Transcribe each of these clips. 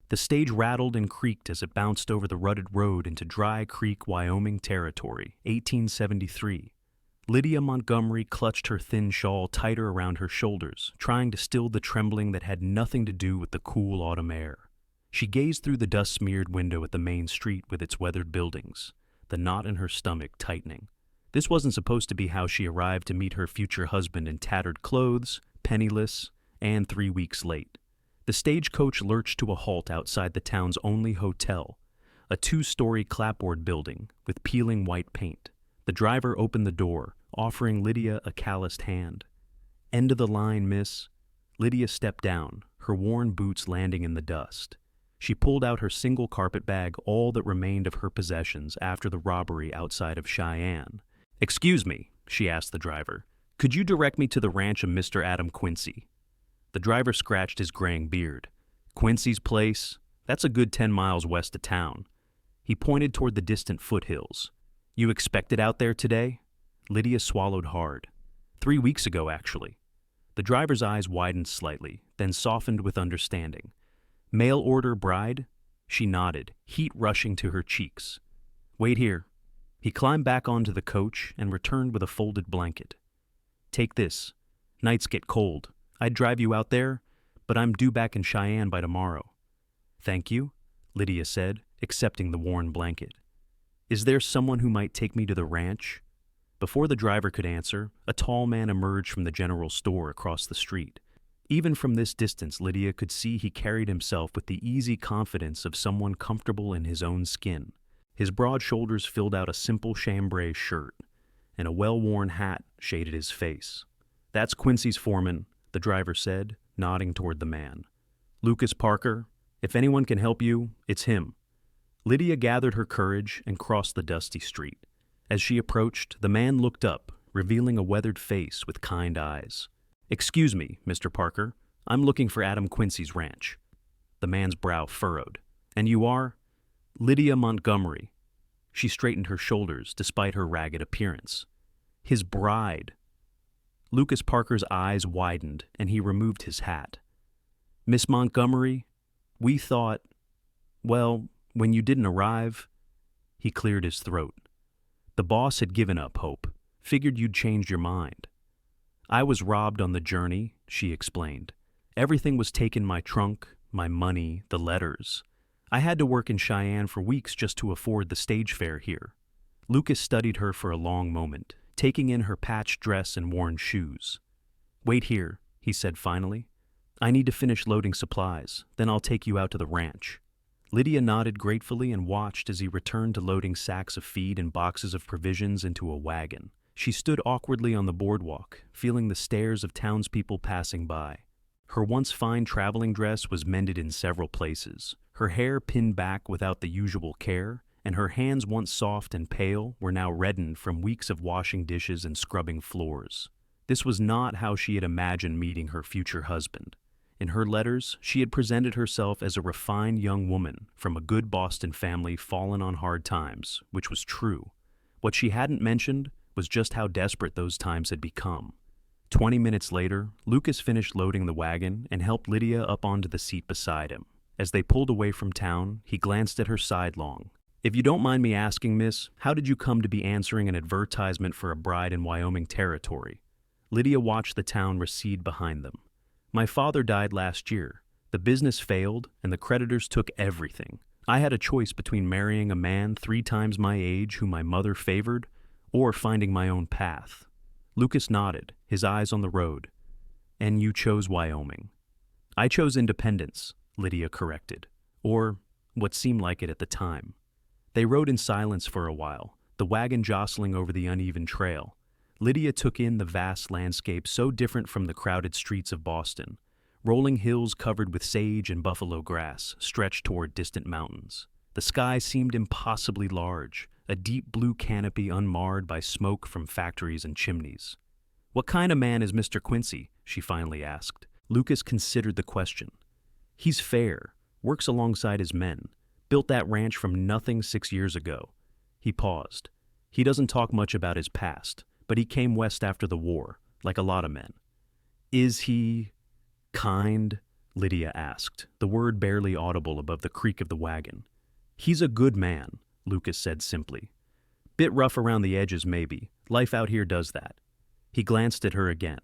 The stage rattled and creaked as it bounced over the rutted road into Dry Creek, Wyoming Territory, 1873. Lydia Montgomery clutched her thin shawl tighter around her shoulders, trying to still the trembling that had nothing to do with the cool autumn air. She gazed through the dust-smeared window at the main street with its weathered buildings, the knot in her stomach tightening. This wasn't supposed to be how she arrived to meet her future husband in tattered clothes, penniless, and 3 weeks late. The stagecoach lurched to a halt outside the town's only hotel, a 2-story clapboard building with peeling white paint. The driver opened the door, offering Lydia a calloused hand. "End of the line, miss." Lydia stepped down, her worn boots landing in the dust. She pulled out her single carpet bag, all that remained of her possessions after the robbery outside of Cheyenne. "Excuse me," she asked the driver. "Could you direct me to the ranch of Mr. Adam Quincy?" The driver scratched his graying beard. "Quincy's place? That's a good 10 miles west of town." He pointed toward the distant foothills. "You expected out there today?" Lydia swallowed hard. 3 weeks ago, actually." The driver's eyes widened slightly, then softened with understanding. "Mail order bride?" She nodded, heat rushing to her cheeks. "Wait here." He climbed back onto the coach and returned with a folded blanket. "Take this. Nights get cold. I'd drive you out there, but I'm due back in Cheyenne by tomorrow." "Thank you," Lydia said, accepting the worn blanket. "Is there someone who might take me to the ranch?" Before the driver could answer, a tall man emerged from the general store across the street. Even from this distance, Lydia could see he carried himself with the easy confidence of someone comfortable in his own skin. His broad shoulders filled out a simple chambray shirt, and a well-worn hat shaded his face. "That's Quincy's foreman," the driver said, nodding toward the man. "Lucas Parker. If anyone can help you, it's him." Lydia gathered her courage and crossed the dusty street. As she approached, the man looked up, revealing a weathered face with kind eyes. "Excuse me, Mr. Parker. I'm looking for Adam Quincy's ranch." The man's brow furrowed. "And you are?" "Lydia Montgomery." She straightened her shoulders despite her ragged appearance. "His bride." Lucas Parker's eyes widened, and he removed his hat. "Miss Montgomery, we thought, well, when you didn't arrive..." He cleared his throat. "The boss had given up hope, figured you'd changed your mind." "I was robbed on the journey," she explained. "Everything was taken: my trunk, my money, the letters. I had to work in Cheyenne for weeks just to afford the stage fare here." Lucas studied her for a long moment, taking in her patched dress and worn shoes. "Wait here," he said finally. "I need to finish loading supplies, then I'll take you out to the ranch." Lydia nodded gratefully and watched as he returned to loading sacks of feed and boxes of provisions into a wagon. She stood awkwardly on the boardwalk, feeling the stares of townspeople passing by. Her once fine traveling dress was mended in several places, her hair pinned back without the usual care, and her hands, once soft and pale, were now reddened from weeks of washing dishes and scrubbing floors. This was not how she had imagined meeting her future husband. In her letters, she had presented herself as a refined young woman from a good Boston family fallen on hard times, which was true. What she hadn't mentioned was just how desperate those times had become. 20 minutes later, Lucas finished loading the wagon and helped Lydia up onto the seat beside him. As they pulled away from town, he glanced at her sidelong. "If you don't mind me asking, miss, how did you come to be answering an advertisement for a bride in Wyoming Territory?" Lydia watched the town recede behind them. "My father died last year. The business failed, and the creditors took everything. I had a choice between marrying a man 3 times my age whom my mother favored, or finding my own path." Lucas nodded, his eyes on the road. "And you chose Wyoming." "I chose independence," Lydia corrected, or what seemed like it at the time. They rode in silence for a while, the wagon jostling over the uneven trail. Lydia took in the vast landscape so different from the crowded streets of Boston. Rolling hills covered with sage and buffalo grass stretched toward distant mountains. The sky seemed impossibly large, a deep blue canopy unmarred by smoke from factories and chimneys. "What kind of man is Mr. Quincy?" she finally asked. Lucas considered the question. "He's fair, works alongside his men, built that ranch from nothing 6 years ago." He paused. "He doesn't talk much about his past, but he came west after the war, like a lot of men." "Is he kind?" Lydia asked, the word barely audible above the creak of the wagon. He's a good man, Lucas said simply. Bit rough around the edges maybe. Life out here does that. He glanced at her again.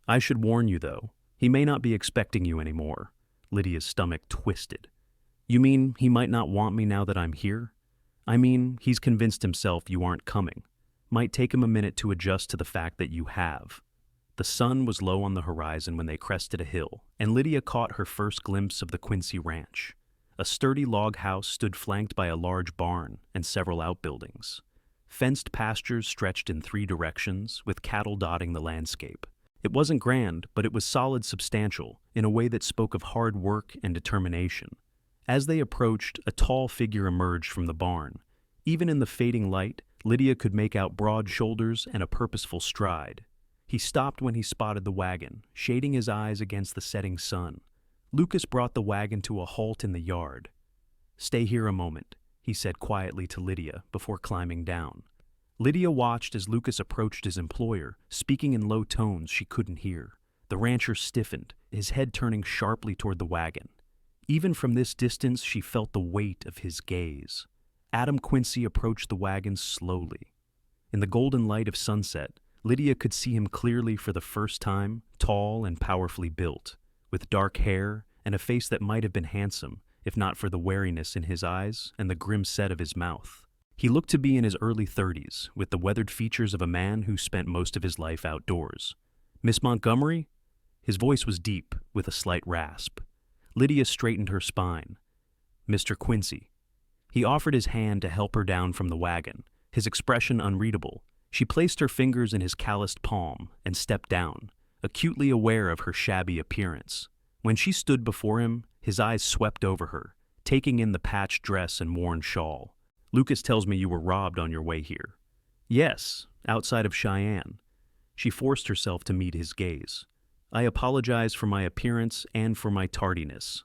I should warn you though, he may not be expecting you anymore. Lydia's stomach twisted. You mean he might not want me now that I'm here? I mean, he's convinced himself you aren't coming. Might take him a minute to adjust to the fact that you have. The sun was low on the horizon when they crested a hill, and Lydia caught her first glimpse of the Quincy ranch. A sturdy log house stood flanked by a large barn and several outbuildings. Fenced pastures stretched in 3 directions, with cattle dotting the landscape. It wasn't grand, but it was solid, substantial, in a way that spoke of hard work and determination. As they approached, a tall figure emerged from the barn. Even in the fading light, Lydia could make out broad shoulders and a purposeful stride. He stopped when he spotted the wagon, shading his eyes against the setting sun. Lucas brought the wagon to a halt in the yard. Stay here a moment, he said quietly to Lydia before climbing down. Lydia watched as Lucas approached his employer, speaking in low tones she couldn't hear. The rancher stiffened, his head turning sharply toward the wagon. Even from this distance, she felt the weight of his gaze. Adam Quincy approached the wagon slowly. In the golden light of sunset, Lydia could see him clearly for the first time, tall and powerfully built, with dark hair and a face that might have been handsome, if not for the wariness in his eyes and the grim set of his mouth. He looked to be in his early 30s, with the weathered features of a man who spent most of his life outdoors. Miss Montgomery? His voice was deep, with a slight rasp. Lydia straightened her spine. Mr. Quincy. He offered his hand to help her down from the wagon, his expression unreadable. She placed her fingers in his calloused palm and stepped down, acutely aware of her shabby appearance. When she stood before him, his eyes swept over her, taking in the patched dress and worn shawl. Lucas tells me you were robbed on your way here. Yes, outside of Cheyenne. She forced herself to meet his gaze. I apologize for my appearance and for my tardiness.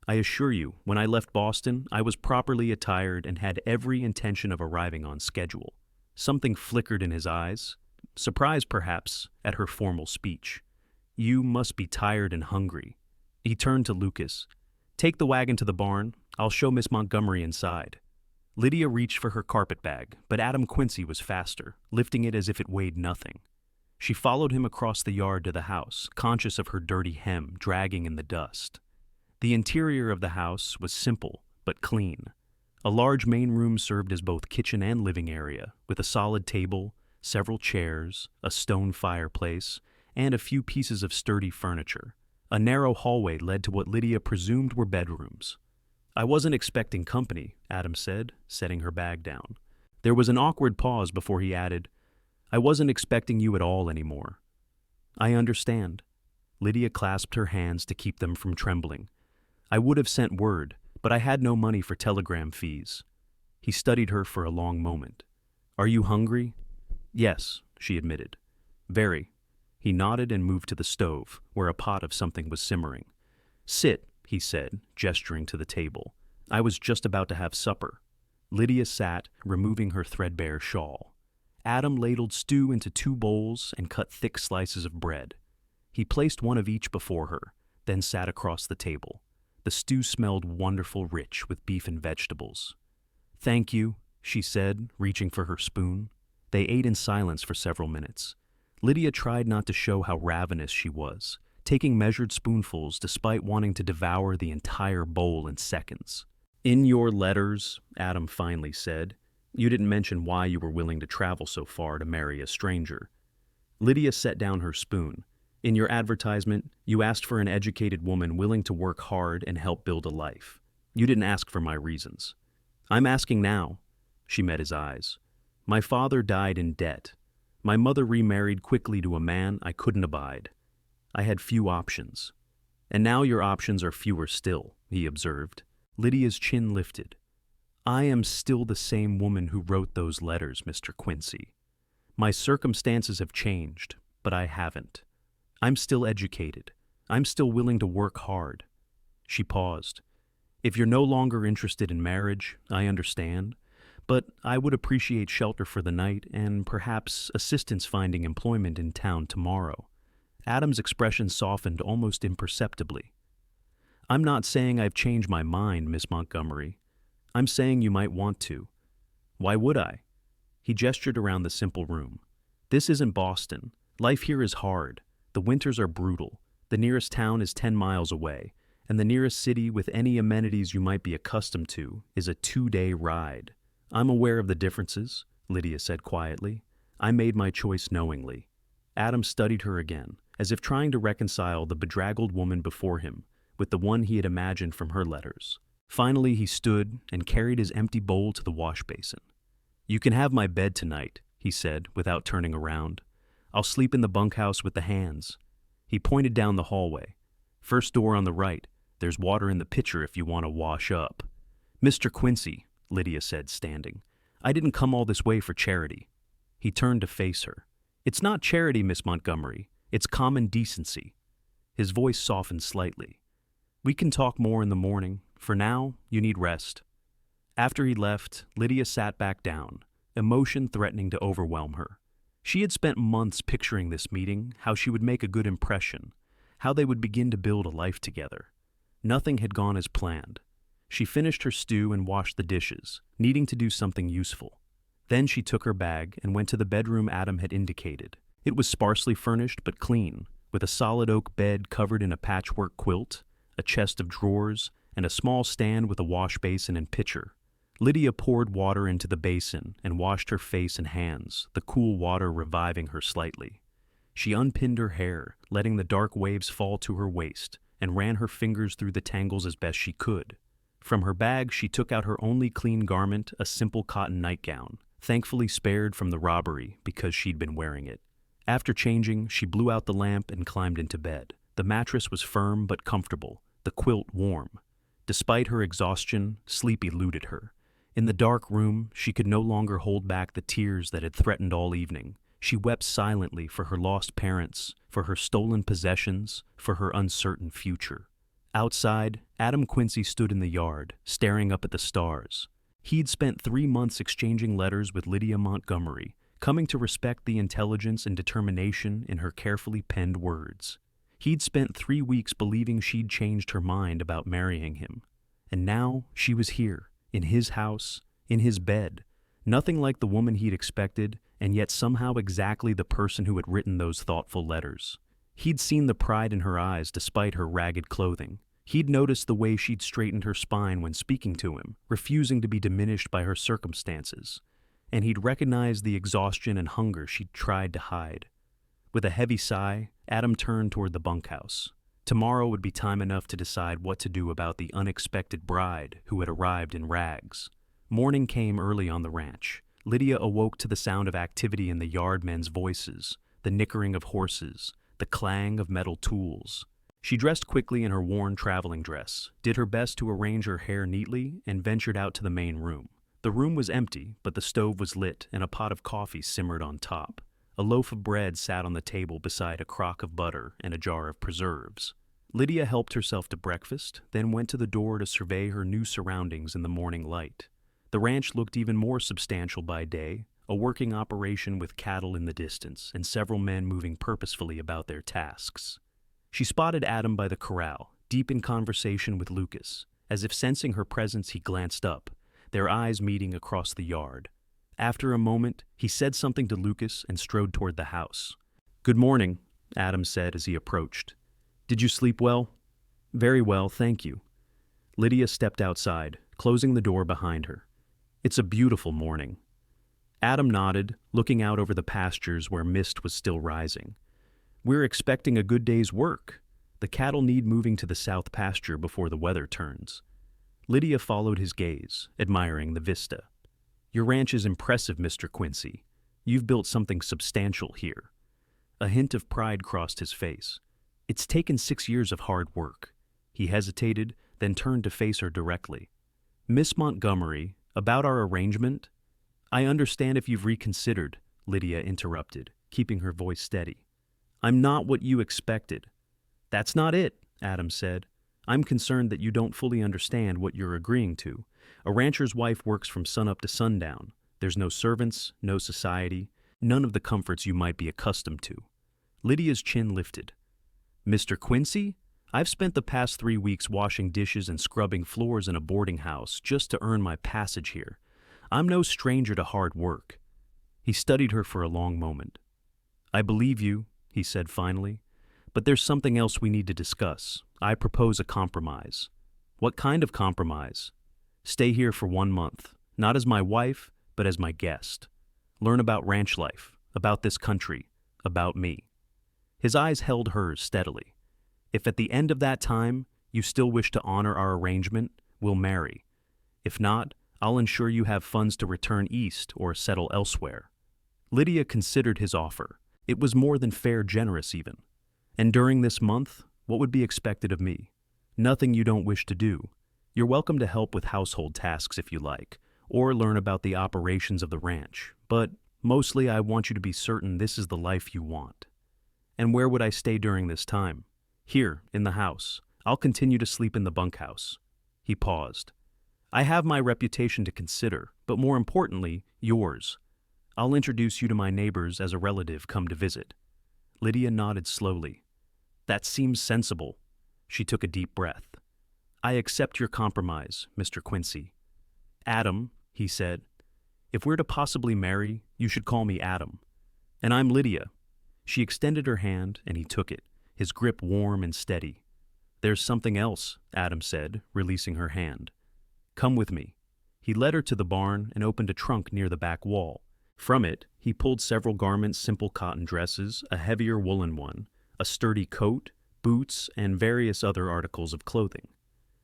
I assure you, when I left Boston, I was properly attired and had every intention of arriving on schedule. Something flickered in his eyes, surprise perhaps at her formal speech. You must be tired and hungry. He turned to Lucas. Take the wagon to the barn. I'll show Miss Montgomery inside. Lydia reached for her carpet bag, but Adam Quincy was faster, lifting it as if it weighed nothing. She followed him across the yard to the house, conscious of her dirty hem dragging in the dust. The interior of the house was simple but clean. A large main room served as both kitchen and living area, with a solid table, several chairs, a stone fireplace, and a few pieces of sturdy furniture. A narrow hallway led to what Lydia presumed were bedrooms. I wasn't expecting company, Adam said, setting her bag down. There was an awkward pause before he added, I wasn't expecting you at all anymore. I understand. Lydia clasped her hands to keep them from trembling. I would have sent word, but I had no money for telegram fees. He studied her for a long moment. Are you hungry? Yes, she admitted. Very. He nodded and moved to the stove, where a pot of something was simmering. Sit, he said, gesturing to the table. I was just about to have supper. Lydia sat, removing her threadbare shawl. Adam ladled stew into 2 bowls and cut thick slices of bread. He placed one of each before her, then sat across the table. The stew smelled wonderful rich with beef and vegetables. Thank you, she said, reaching for her spoon. They ate in silence for several minutes. Lydia tried not to show how ravenous she was, taking measured spoonfuls despite wanting to devour the entire bowl in seconds. In your letters, Adam finally said, you didn't mention why you were willing to travel so far to marry a stranger. Lydia set down her spoon. In your advertisement, you asked for an educated woman willing to work hard and help build a life. You didn't ask for my reasons. I'm asking now. She met his eyes. My father died in debt. My mother remarried quickly to a man I couldn't abide. I had few options. And now your options are fewer still, he observed. Lydia's chin lifted. I am still the same woman who wrote those letters, Mr. Quincy. My circumstances have changed, but I haven't. I'm still educated. I'm still willing to work hard. She paused. If you're no longer interested in marriage, I understand, but I would appreciate shelter for the night and perhaps assistance finding employment in town tomorrow. Adam's expression softened almost imperceptibly. I'm not saying I've changed my mind, Miss Montgomery. I'm saying you might want to. Why would I? He gestured around the simple room. This isn't Boston. Life here is hard. The winters are brutal. The nearest town is 10 miles away, and the nearest city with any amenities you might be accustomed to is a 2-day ride. I'm aware of the differences, Lydia said quietly. I made my choice knowingly. Adam studied her again, as if trying to reconcile the bedraggled woman before him with the one he had imagined from her letters. Finally, he stood and carried his empty bowl to the wash basin. You can have my bed tonight, he said, without turning around. I'll sleep in the bunkhouse with the hands. He pointed down the hallway. First door on the right. There's water in the pitcher if you want to wash up. Mr. Quincy, Lydia said, standing. I didn't come all this way for charity. He turned to face her. It's not charity, Miss Montgomery. It's common decency. His voice softened slightly. We can talk more in the morning. For now, you need rest. After he left, Lydia sat back down, emotion threatening to overwhelm her. She had spent months picturing this meeting, how she would make a good impression, how they would begin to build a life together. Nothing had gone as planned. She finished her stew and washed the dishes, needing to do something useful. Then she took her bag and went to the bedroom Adam had indicated. It was sparsely furnished but clean, with a solid oak bed covered in a patchwork quilt, a chest of drawers, and a small stand with a wash basin and pitcher. Lydia poured water into the basin and washed her face and hands, the cool water reviving her slightly. She unpinned her hair, letting the dark waves fall to her waist, and ran her fingers through the tangles as best she could. From her bag, she took out her only clean garment, a simple cotton nightgown, thankfully spared from the robbery because she'd been wearing it. After changing, she blew out the lamp and climbed into bed. The mattress was firm but comfortable, the quilt warm. Despite her exhaustion, sleep eluded her. In the dark room, she could no longer hold back the tears that had threatened all evening. She wept silently for her lost parents, for her stolen possessions, for her uncertain future. Outside, Adam Quincy stood in the yard, staring up at the stars. He'd spent 3 months exchanging letters with Lydia Montgomery, coming to respect the intelligence and determination in her carefully penned words. He'd spent 3 weeks believing she'd changed her mind about marrying him. And now she was here, in his house, in his bed, nothing like the woman he'd expected, and yet somehow exactly the person who had written those thoughtful letters. He'd seen the pride in her eyes despite her ragged clothing. He'd noticed the way she'd straightened her spine when speaking to him, refusing to be diminished by her circumstances. And he'd recognized the exhaustion and hunger she'd tried to hide. With a heavy sigh, Adam turned toward the bunkhouse. Tomorrow would be time enough to decide what to do about the unexpected bride who had arrived in rags. Morning came early on the ranch. Lydia awoke to the sound of activity in the yardmen's voices, the nickering of horses, the clang of metal tools. She dressed quickly in her worn traveling dress, did her best to arrange her hair neatly, and ventured out to the main room. The room was empty, but the stove was lit and a pot of coffee simmered on top. A loaf of bread sat on the table beside a crock of butter and a jar of preserves. Lydia helped herself to breakfast, then went to the door to survey her new surroundings in the morning light. The ranch looked even more substantial by day, a working operation with cattle in the distance and several men moving purposefully about their tasks. She spotted Adam by the corral, deep in conversation with Lucas. As if sensing her presence, he glanced up, their eyes meeting across the yard. After a moment, he said something to Lucas and strode toward the house. "Good morning," Adam said as he approached. "Did you sleep well?" "Very well, thank you." Lydia stepped outside, closing the door behind her. "It's a beautiful morning." Adam nodded, looking out over the pastures where mist was still rising. "We're expecting a good day's work. The cattle need moving to the south pasture before the weather turns." Lydia followed his gaze, admiring the vista. "Your ranch is impressive, Mr. Quincy. You've built something substantial here." A hint of pride crossed his face. "It's taken 6 years of hard work." He hesitated, then turned to face her directly. "Miss Montgomery, about our arrangement?" "I understand if you've reconsidered," Lydia interrupted, keeping her voice steady. "I'm not what you expected." "That's not it," Adam said. "I'm concerned that you don't fully understand what you're agreeing to. A rancher's wife works from sunup to sundown. There's no servants, no society, none of the comforts you might be accustomed to." Lydia's chin lifted. "Mr. Quincy, I've spent the past 3 weeks washing dishes and scrubbing floors in a boarding house just to earn my passage here. I'm no stranger to hard work." He studied her for a long moment. "I believe you," he said finally, "but there's something else we need to discuss. I propose a compromise." "What kind of compromise?" "Stay here for 1 month, not as my wife, but as my guest. Learn about ranch life, about this country, about me." His eyes held hers steadily. "If at the end of that time you still wish to honor our arrangement, we'll marry. If not, I'll ensure you have funds to return east or settle elsewhere." Lydia considered his offer. It was more than fair, generous even. "And during this month, what would be expected of me?" "Nothing you don't wish to do. You're welcome to help with household tasks if you like, or learn about the operations of the ranch, but mostly I want you to be certain this is the life you want." "And where would I stay during this time?" "Here, in the house. I'll continue to sleep in the bunkhouse." He paused. "I have my reputation to consider, but more importantly, yours. I'll introduce you to my neighbors as a relative come to visit." Lydia nodded slowly. "That seems sensible." She took a deep breath. "I accept your compromise, Mr. Quincy." "Adam," he said, "if we're to possibly marry, you should call me Adam. And I'm Lydia." She extended her hand, and he took it, his grip warm and steady. "There's something else," Adam said, releasing her hand. "Come with me." He led her to the barn and opened a trunk near the back wall. From it, he pulled several garments, simple cotton dresses, a heavier woolen one, a sturdy coat, boots, and various other articles of clothing.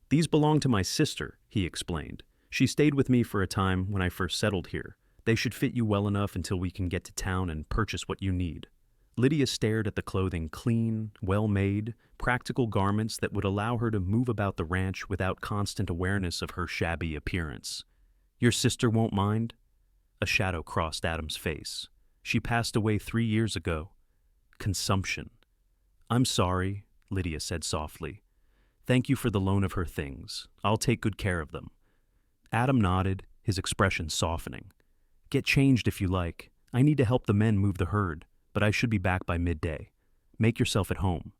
"These belong to my sister," he explained. "She stayed with me for a time when I first settled here. They should fit you well enough until we can get to town and purchase what you need." Lydia stared at the clothing, clean, well-made, practical garments that would allow her to move about the ranch without constant awareness of her shabby appearance. "Your sister won't mind?" A shadow crossed Adam's face. "She passed away 3 years ago. Consumption." "I'm sorry," Lydia said softly. "Thank you for the loan of her things. I'll take good care of them." Adam nodded, his expression softening. "Get changed if you like. I need to help the men move the herd, but I should be back by midday. Make yourself at home."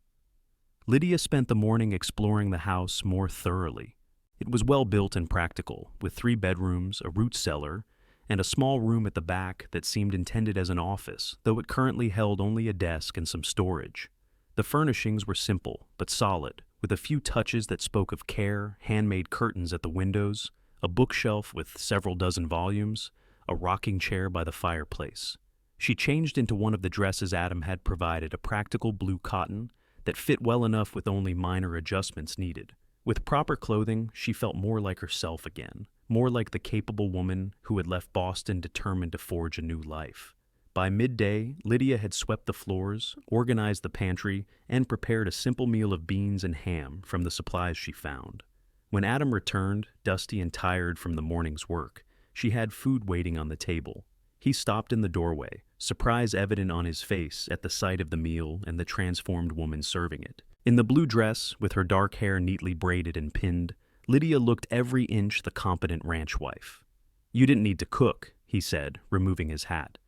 Lydia spent the morning exploring the house more thoroughly. It was well built and practical, with 3 bedrooms, a root cellar, and a small room at the back that seemed intended as an office, though it currently held only a desk and some storage. The furnishings were simple, but solid, with a few touches that spoke of care: handmade curtains at the windows, a bookshelf with several dozen volumes, a rocking chair by the fireplace. She changed into one of the dresses Adam had provided, a practical blue cotton that fit well enough with only minor adjustments needed. With proper clothing, she felt more like herself again, more like the capable woman who had left Boston determined to forge a new life. By midday, Lydia had swept the floors, organized the pantry, and prepared a simple meal of beans and ham from the supplies she found. When Adam returned, dusty and tired from the morning's work, she had food waiting on the table. He stopped in the doorway, surprise evident on his face at the sight of the meal and the transformed woman serving it. In the blue dress, with her dark hair neatly braided and pinned, Lydia looked every inch the competent ranch wife. "You didn't need to cook," he said, removing his hat.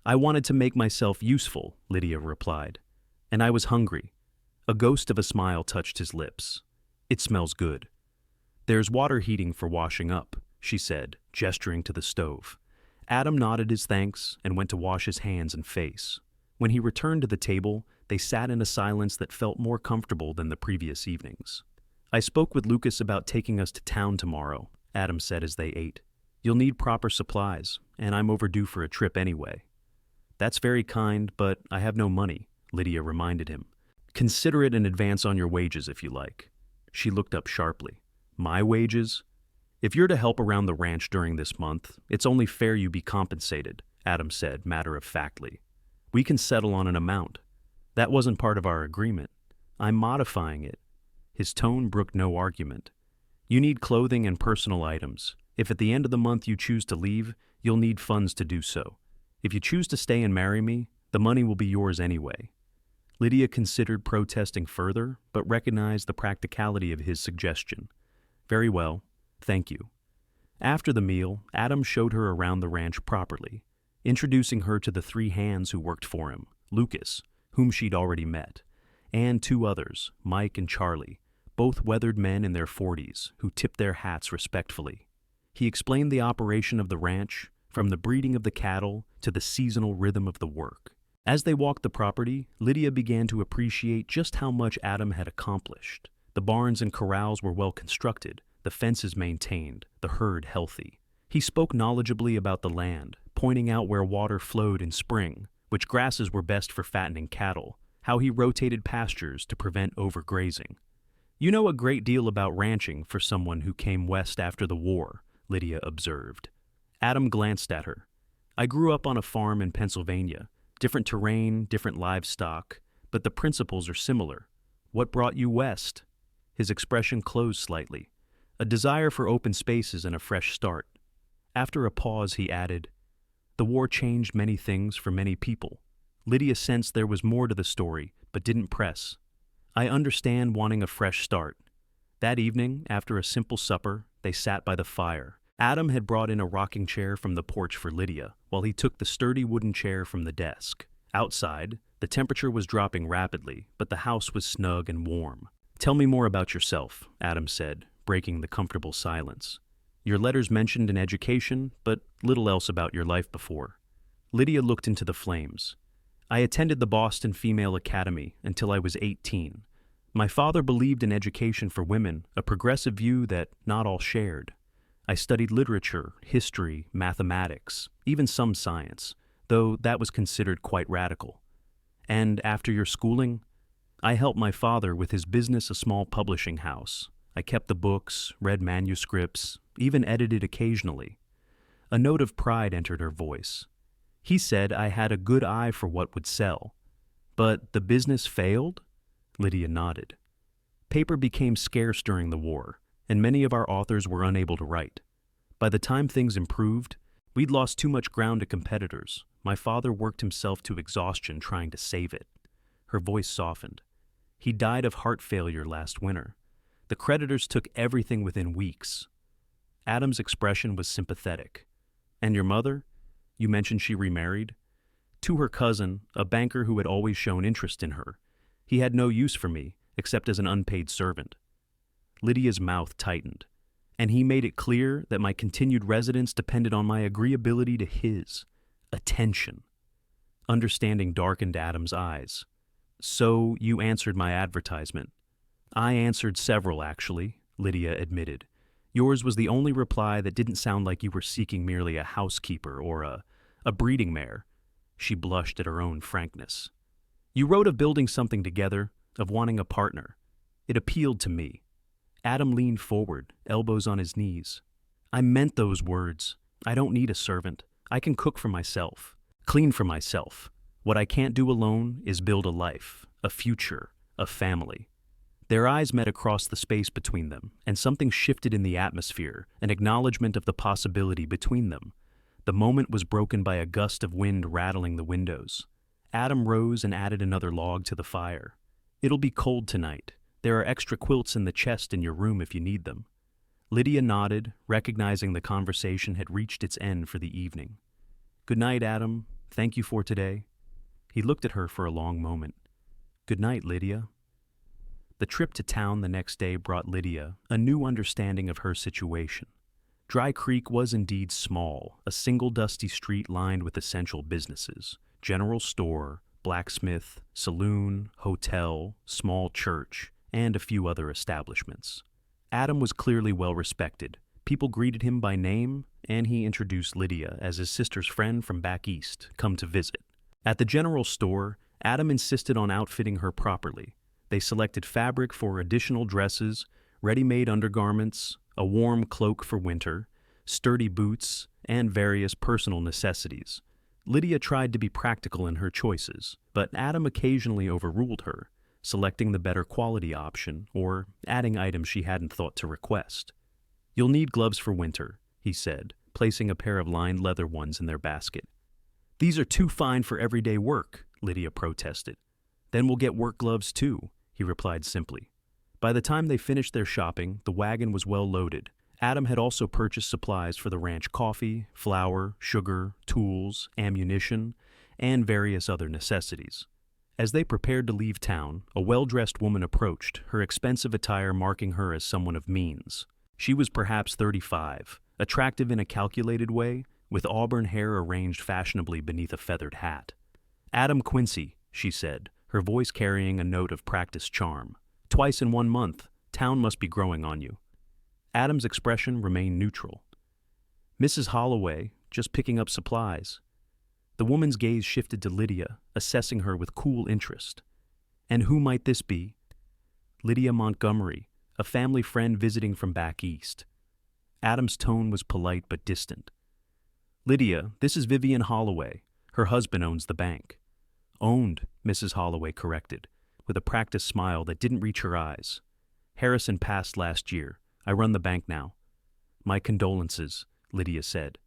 "I wanted to make myself useful," Lydia replied. "And I was hungry." A ghost of a smile touched his lips. "It smells good." "There's water heating for washing up," she said, gesturing to the stove. Adam nodded his thanks and went to wash his hands and face. When he returned to the table, they sat in a silence that felt more comfortable than the previous evenings. "I spoke with Lucas about taking us to town tomorrow," Adam said as they ate. "You'll need proper supplies, and I'm overdue for a trip anyway." "That's very kind, but I have no money," Lydia reminded him. "Consider it an advance on your wages if you like." She looked up sharply. "My wages?" "If you're to help around the ranch during this month, it's only fair you be compensated," Adam said matter-of-factly. "We can settle on an amount. That wasn't part of our agreement. I'm modifying it." His tone brooked no argument. "You need clothing and personal items. If at the end of the month you choose to leave, you'll need funds to do so. If you choose to stay and marry me, the money will be yours anyway." Lydia considered protesting further, but recognized the practicality of his suggestion. "Very well. Thank you." After the meal, Adam showed her around the ranch properly, introducing her to the 3 hands who worked for him: Lucas, whom she'd already met, and two others, Mike and Charlie, both weathered men in their 40s who tipped their hats respectfully. He explained the operation of the ranch, from the breeding of the cattle to the seasonal rhythm of the work. As they walked the property, Lydia began to appreciate just how much Adam had accomplished. The barns and corrals were well constructed, the fences maintained, the herd healthy. He spoke knowledgeably about the land, pointing out where water flowed in spring, which grasses were best for fattening cattle, how he rotated pastures to prevent overgrazing. "You know a great deal about ranching for someone who came west after the war," Lydia observed. Adam glanced at her. "I grew up on a farm in Pennsylvania. Different terrain, different livestock, but the principles are similar. What brought you west?" His expression closed slightly. A desire for open spaces and a fresh start. After a pause, he added, "The war changed many things for many people." Lydia sensed there was more to the story, but didn't press. "I understand wanting a fresh start." That evening, after a simple supper, they sat by the fire. Adam had brought in a rocking chair from the porch for Lydia, while he took the sturdy wooden chair from the desk. Outside, the temperature was dropping rapidly, but the house was snug and warm. "Tell me more about yourself," Adam said, breaking the comfortable silence. "Your letters mentioned an education, but little else about your life before." Lydia looked into the flames. "I attended the Boston Female Academy until I was 18. My father believed in education for women, a progressive view that not all shared. I studied literature, history, mathematics, even some science, though that was considered quite radical. And after your schooling, I helped my father with his business, a small publishing house. I kept the books, read manuscripts, even edited occasionally." A note of pride entered her voice. "He said I had a good eye for what would sell. But the business failed?" Lydia nodded. "Paper became scarce during the war, and many of our authors were unable to write. By the time things improved, we'd lost too much ground to competitors. My father worked himself to exhaustion trying to save it." Her voice softened. "He died of heart failure last winter. The creditors took everything within weeks." Adam's expression was sympathetic. "And your mother? You mentioned she remarried?" "To her cousin, a banker who had always shown interest in her. He had no use for me, except as an unpaid servant." Lydia's mouth tightened. "And he made it clear that my continued residence depended on my agreeability to his attention." Understanding darkened Adam's eyes. "So you answered my advertisement." "I answered several, actually," Lydia admitted. "Yours was the only reply that didn't sound like you were seeking merely a housekeeper or a breeding mare." She blushed at her own frankness. "You wrote of building something together, of wanting a partner. It appealed to me." Adam leaned forward, elbows on his knees. "I meant those words. I don't need a servant. I can cook for myself, clean for myself. What I can't do alone is build a life, a future, a family." Their eyes met across the space between them, and something shifted in the atmosphere, an acknowledgement of the possibility between them. The moment was broken by a gust of wind rattling the windows. Adam rose and added another log to the fire. "It'll be cold tonight. There are extra quilts in the chest in your room if you need them." Lydia nodded, recognizing the conversation had reached its end for the evening. "Good night, Adam. Thank you for today." He looked at her for a long moment. "Good night, Lydia." The trip to town the next day brought Lydia a new understanding of her situation. Dry Creek was indeed small, a single dusty street lined with essential businesses: general store, blacksmith, saloon, hotel, small church, and a few other establishments. Adam was clearly well respected. People greeted him by name, and he introduced Lydia as his sister's friend from back east, come to visit. At the general store, Adam insisted on outfitting her properly. They selected fabric for additional dresses, ready-made undergarments, a warm cloak for winter, sturdy boots, and various personal necessities. Lydia tried to be practical in her choices, but Adam occasionally overruled her, selecting the better quality option or adding items she hadn't thought to request. "You'll need gloves for winter," he said, placing a pair of lined leather ones in their basket. "These are too fine for everyday work," Lydia protested. "Then we'll get work gloves too," he replied simply. By the time they finished their shopping, the wagon was well loaded. Adam had also purchased supplies for the ranch: coffee, flour, sugar, tools, ammunition, and various other necessities. As they prepared to leave town, a well-dressed woman approached, her expensive attire marking her as someone of means. She was perhaps 35, attractive in a calculated way, with auburn hair arranged fashionably beneath a feathered hat. "Adam Quincy," she said, her voice carrying a note of practiced charm. "Twice in 1 month. Town must be growing on you." Adam's expression remained neutral. "Mrs. Holloway, just picking up supplies." The woman's gaze shifted to Lydia, assessing her with cool interest. "And who might this be?" "Lydia Montgomery, a family friend visiting from back east." Adam's tone was polite but distant. "Lydia, this is Vivian Holloway. Her husband owns the bank." "Owned," Mrs. Holloway corrected, with a practiced smile that didn't reach her eyes. "Harrison passed last year. I run the bank now." "My condolences," Lydia said.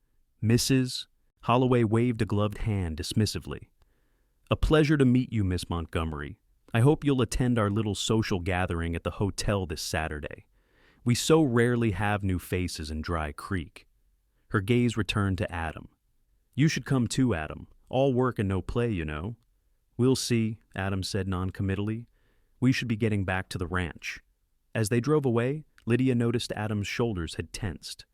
"Mrs. Holloway waved a gloved hand dismissively. "A pleasure to meet you, Miss Montgomery. I hope you'll attend our little social gathering at the hotel this Saturday. We so rarely have new faces in Dry Creek." Her gaze returned to Adam. "You should come too, Adam. All work and no play, you know." "We'll see," Adam said noncommittally. "We should be getting back to the ranch." As they drove away, Lydia noticed Adam's shoulders had tensed.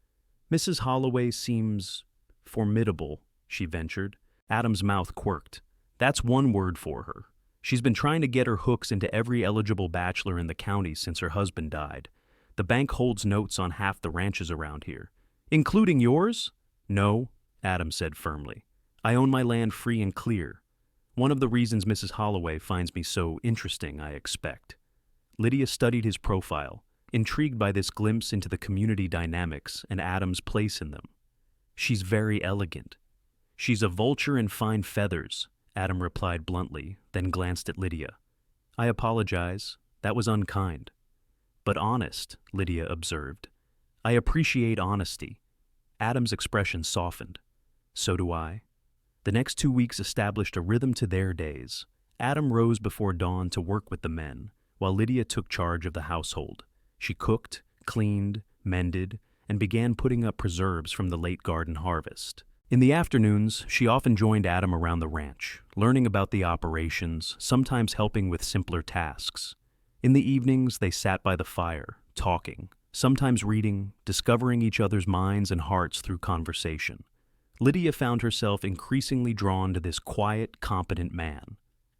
"Mrs. Holloway seems formidable," she ventured. Adam's mouth quirked. "That's one word for her. She's been trying to get her hooks into every eligible bachelor in the county since her husband died. The bank holds notes on half the ranches around here." "Including yours?" "No," Adam said firmly. "I own my land free and clear. One of the reasons Mrs. Holloway finds me so interesting, I expect." Lydia studied his profile, intrigued by this glimpse into the community dynamics and Adam's place in them. "She's very elegant." "She's a vulture in fine feathers," Adam replied bluntly, then glanced at Lydia. "I apologize. That was unkind." "But honest," Lydia observed. "I appreciate honesty." Adam's expression softened. "So do I." The next 2 weeks established a rhythm to their days. Adam rose before dawn to work with the men, while Lydia took charge of the household. She cooked, cleaned, mended, and began putting up preserves from the late garden harvest. In the afternoons, she often joined Adam around the ranch, learning about the operations, sometimes helping with simpler tasks. In the evenings, they sat by the fire, talking, sometimes reading, discovering each other's minds and hearts through conversation. Lydia found herself increasingly drawn to this quiet, competent man.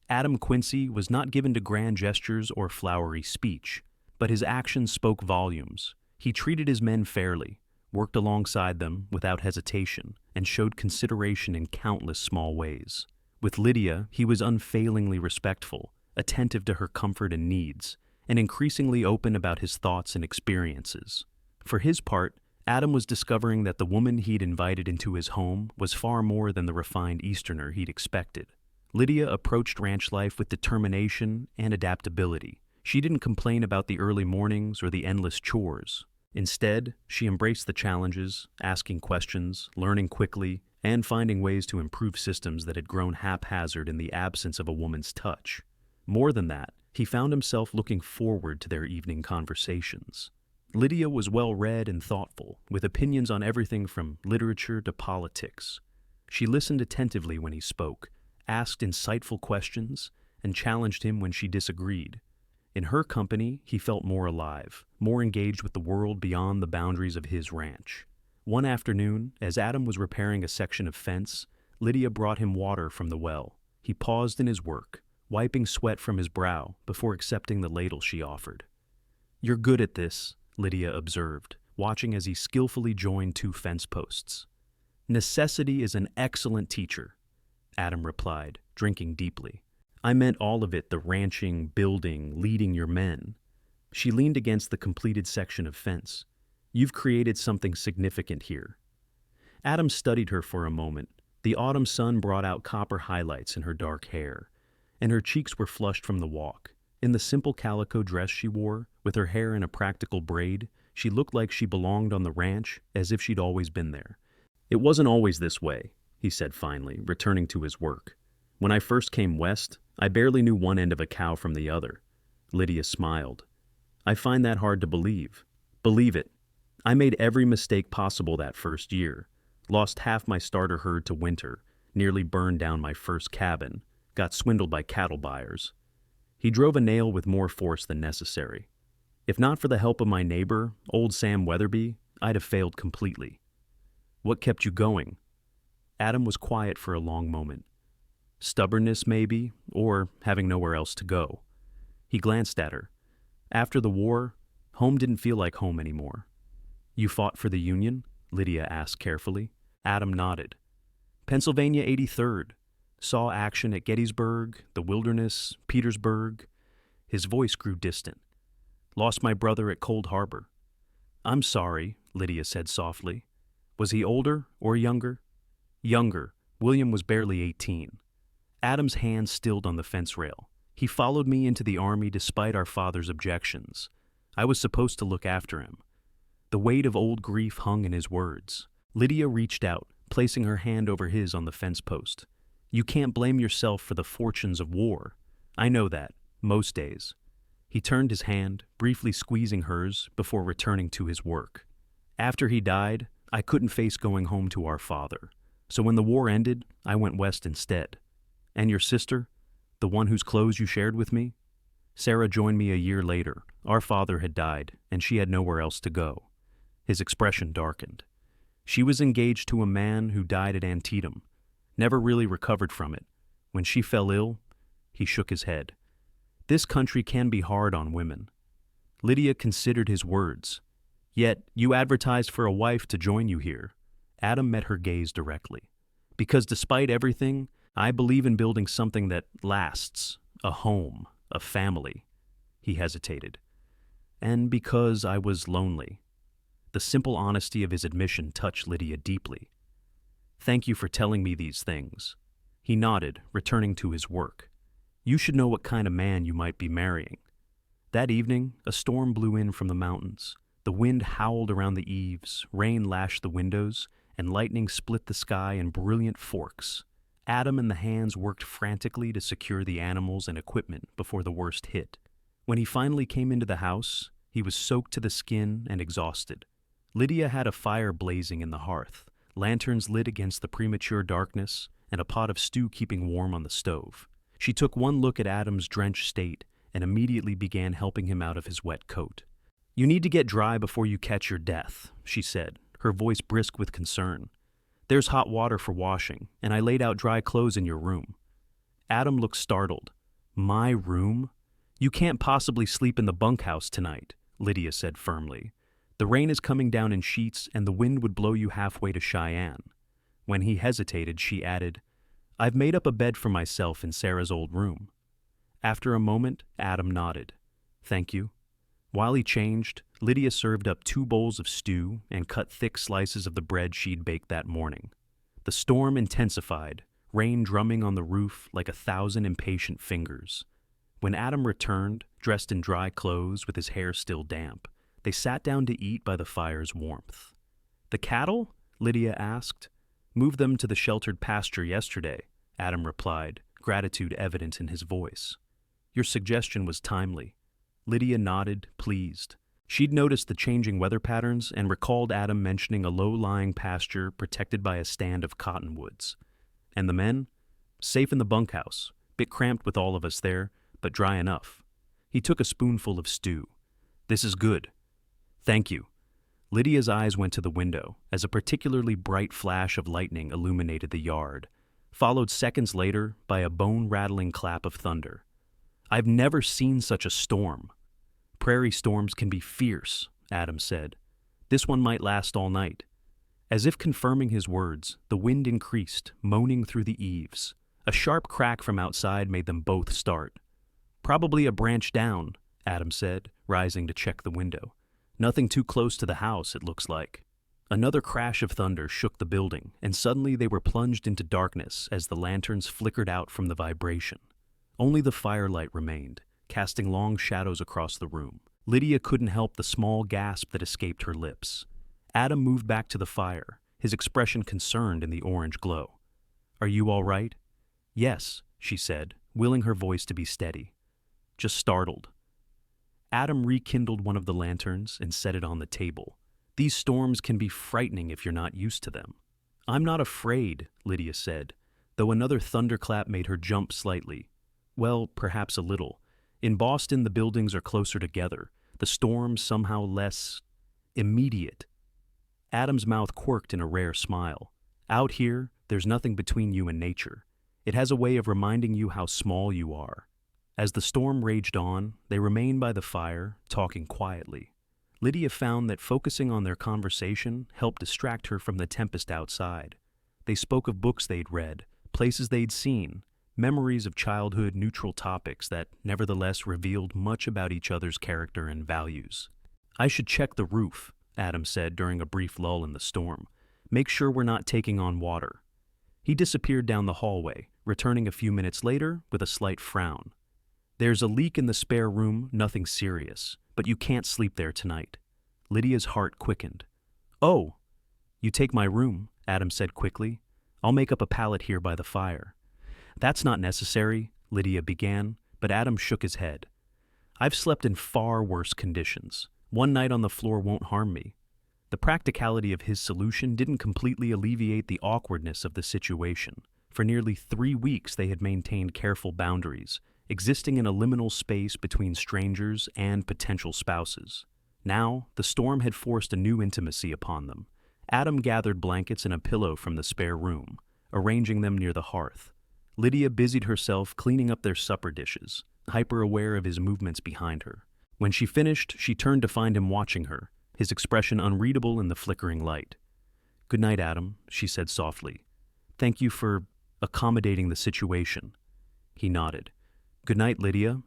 Adam Quincy was not given to grand gestures or flowery speech, but his actions spoke volumes. He treated his men fairly, worked alongside them without hesitation, and showed consideration in countless small ways. With Lydia, he was unfailingly respectful, attentive to her comfort and needs, and increasingly open about his thoughts and experiences. For his part, Adam was discovering that the woman he'd invited into his home was far more than the refined Easterner he'd expected. Lydia approached ranch life with determination and adaptability. She didn't complain about the early mornings or the endless chores. Instead, she embraced the challenges, asking questions, learning quickly, and finding ways to improve systems that had grown haphazard in the absence of a woman's touch. More than that, he found himself looking forward to their evening conversations. Lydia was well-read and thoughtful, with opinions on everything from literature to politics. She listened attentively when he spoke, asked insightful questions, and challenged him when she disagreed. In her company, he felt more alive, more engaged with the world beyond the boundaries of his ranch. One afternoon, as Adam was repairing a section of fence, Lydia brought him water from the well. He paused in his work, wiping sweat from his brow before accepting the ladle she offered. "You're good at this," Lydia observed, watching as he skillfully joined 2 fence posts. "Necessity is an excellent teacher," Adam replied, drinking deeply. "I meant all of it, the ranching, building, leading your men." She leaned against the completed section of fence. "You've created something significant here." Adam studied her for a moment. The autumn sun brought out copper highlights in her dark hair, and her cheeks were flushed from the walk. In the simple calico dress she wore, with her hair in a practical braid, she looked like she belonged on the ranch, as if she'd always been there. "It wasn't always this way," he said finally, returning to his work. "When I first came west, I barely knew one end of a cow from the other." Lydia smiled. "I find that hard to believe." "Believe it. I made every mistake possible that first year. Lost half my starter herd to winter, nearly burned down my first cabin, Got swindled by cattle buyers. He drove a nail with more force than necessary. If not for the help of my neighbor, old Sam Weatherby, I'd have failed completely. What kept you going? Adam was quiet for a long moment. Stubbornness, maybe, or having nowhere else to go. He glanced at her. After the war, home didn't feel like home anymore. You fought for the Union? Lydia asked carefully. Adam nodded. Pennsylvania 83rd. Saw action at Gettysburg, the Wilderness, Petersburg. His voice grew distant. Lost my brother at Cold Harbor. I'm sorry, Lydia said softly. Was he older or younger? Younger. William was barely 18. Adam's hand stilled on the fence rail. He followed me into the army despite our father's objections. I was supposed to look after him. The weight of old grief hung in his words. Lydia reached out, placing her hand over his on the fence post. You can't blame yourself for the fortunes of war. I know that, most days. He turned his hand, briefly squeezing hers, before returning to his work. After he died, I couldn't face going home to our father. So when the war ended, I went west instead. And your sister? The one whose clothes you shared with me? Sarah joined me a year later. Our father had died, and she had nowhere else to go. His expression darkened. She was engaged to a man who died at Antietam, never really recovered from it. When she fell ill, he shook his head. This country can be hard on women. Lydia considered his words. Yet, you advertised for a wife to join you here. Adam met her gaze directly. Because despite everything, I believe in building something that lasts, a home, a family. He hesitated. And because I was lonely. The simple honesty of his admission touched Lydia deeply. Thank you for telling me these things. He nodded, returning to his work. You should know what kind of man you might be marrying. That evening, a storm blew in from the mountains. The wind howled around the eaves, rain lashed the windows, and lightning split the sky in brilliant forks. Adam and the hands worked frantically to secure the animals and equipment before the worst hit. When he finally came into the house, he was soaked to the skin and exhausted. Lydia had a fire blazing in the hearth, lanterns lit against the premature darkness, and a pot of stew keeping warm on the stove. She took one look at Adam's drenched state and immediately began helping him out of his wet coat. You need to get dry before you catch your death, she said, her voice brisk with concern. There's hot water for washing, and I laid out dry clothes in your room. Adam looked startled. My room? You can't possibly sleep in the bunkhouse tonight, Lydia said firmly. The rain is coming down in sheets, and the wind would blow you halfway to Cheyenne. When he hesitated, she added, I've made up a bed for myself in Sarah's old room. After a moment, Adam nodded. Thank you. While he changed, Lydia served up 2 bowls of stew and cut thick slices of the bread she'd baked that morning. The storm intensified, rain drumming on the roof like 1,000 impatient fingers. When Adam returned, dressed in dry clothes with his hair still damp, they sat down to eat by the fire's warmth. The cattle? Lydia asked. Moved them to the sheltered pasture yesterday, Adam replied, gratitude evident in his voice. Your suggestion was timely. Lydia nodded, pleased. She'd noticed the changing weather patterns and recalled Adam mentioning a low-lying pasture protected by a stand of cottonwoods. And the men? Safe in the bunkhouse, bit cramped with all of us there, but dry enough. He took a spoonful of stew. This is good. Thank you. Lydia's eyes went to the window as a particularly bright flash of lightning illuminated the yard, followed seconds later by a bone-rattling clap of thunder. I've never seen such a storm. Prairie storms can be fierce, Adam said. This one might last all night. As if confirming his words, the wind increased, moaning through the eaves. A sharp crack from outside made them both start. Probably a branch down, Adam said, rising to check the window. Nothing too close to the house, it looks like. Another crash of thunder shook the building, and suddenly they were plunged into darkness as the lanterns flickered out from the vibration. Only the firelight remained, casting long shadows across the room. Lydia couldn't help the small gasp that escaped her lips. Adam moved back to the fire, his expression concerned in the orange glow. Are you all right? Yes, she said, willing her voice to be steady. Just startled. Adam rekindled one of the lanterns and set it on the table. These storms can be frightening if you're not used to them. I'm not afraid, Lydia said. though another thunderclap made her jump slightly. Well, perhaps a little. In Boston, the buildings are closer together, the storm somehow less immediate. Adam's mouth quirked in a rare smile. Out here, there's nothing between you and nature. It has a way of reminding you how small you are. As the storm raged on, they remained by the fire, talking quietly. Lydia found that focusing on their conversation helped distract her from the tempest outside. They spoke of books they'd read, places they'd seen, memories of childhood neutral topics that nevertheless revealed much about each other's character and values. "I should check the roof," Adam said during a brief lull in the storm. "Make sure we're not taking on water." He disappeared down the hallway, returning a few minutes later with a slight frown. "There's a leak in the spare room, nothing serious, but you can't sleep there tonight." Lydia's heart quickened. "Oh, you take my room," Adam said quickly. "I'll make up a pallet here by the fire." "That's not necessary," Lydia began, but Adam shook his head. "I've slept in far worse conditions. One night on the floor won't harm me." The practicality of his solution didn't completely alleviate the awkwardness of the situation. For nearly 3 weeks they had maintained careful boundaries, existing in a liminal space between strangers and potential spouses. Now, the storm had forced a new intimacy upon them. Adam gathered blankets and a pillow from the spare room, arranging them near the hearth. Lydia busied herself cleaning up their supper dishes, hyper-aware of his movements behind her. When she finished, she turned to find him watching her, his expression unreadable in the flickering light. "Good night, Adam," she said softly. "Thank you for accommodating the situation." He nodded. "Good night, Lydia."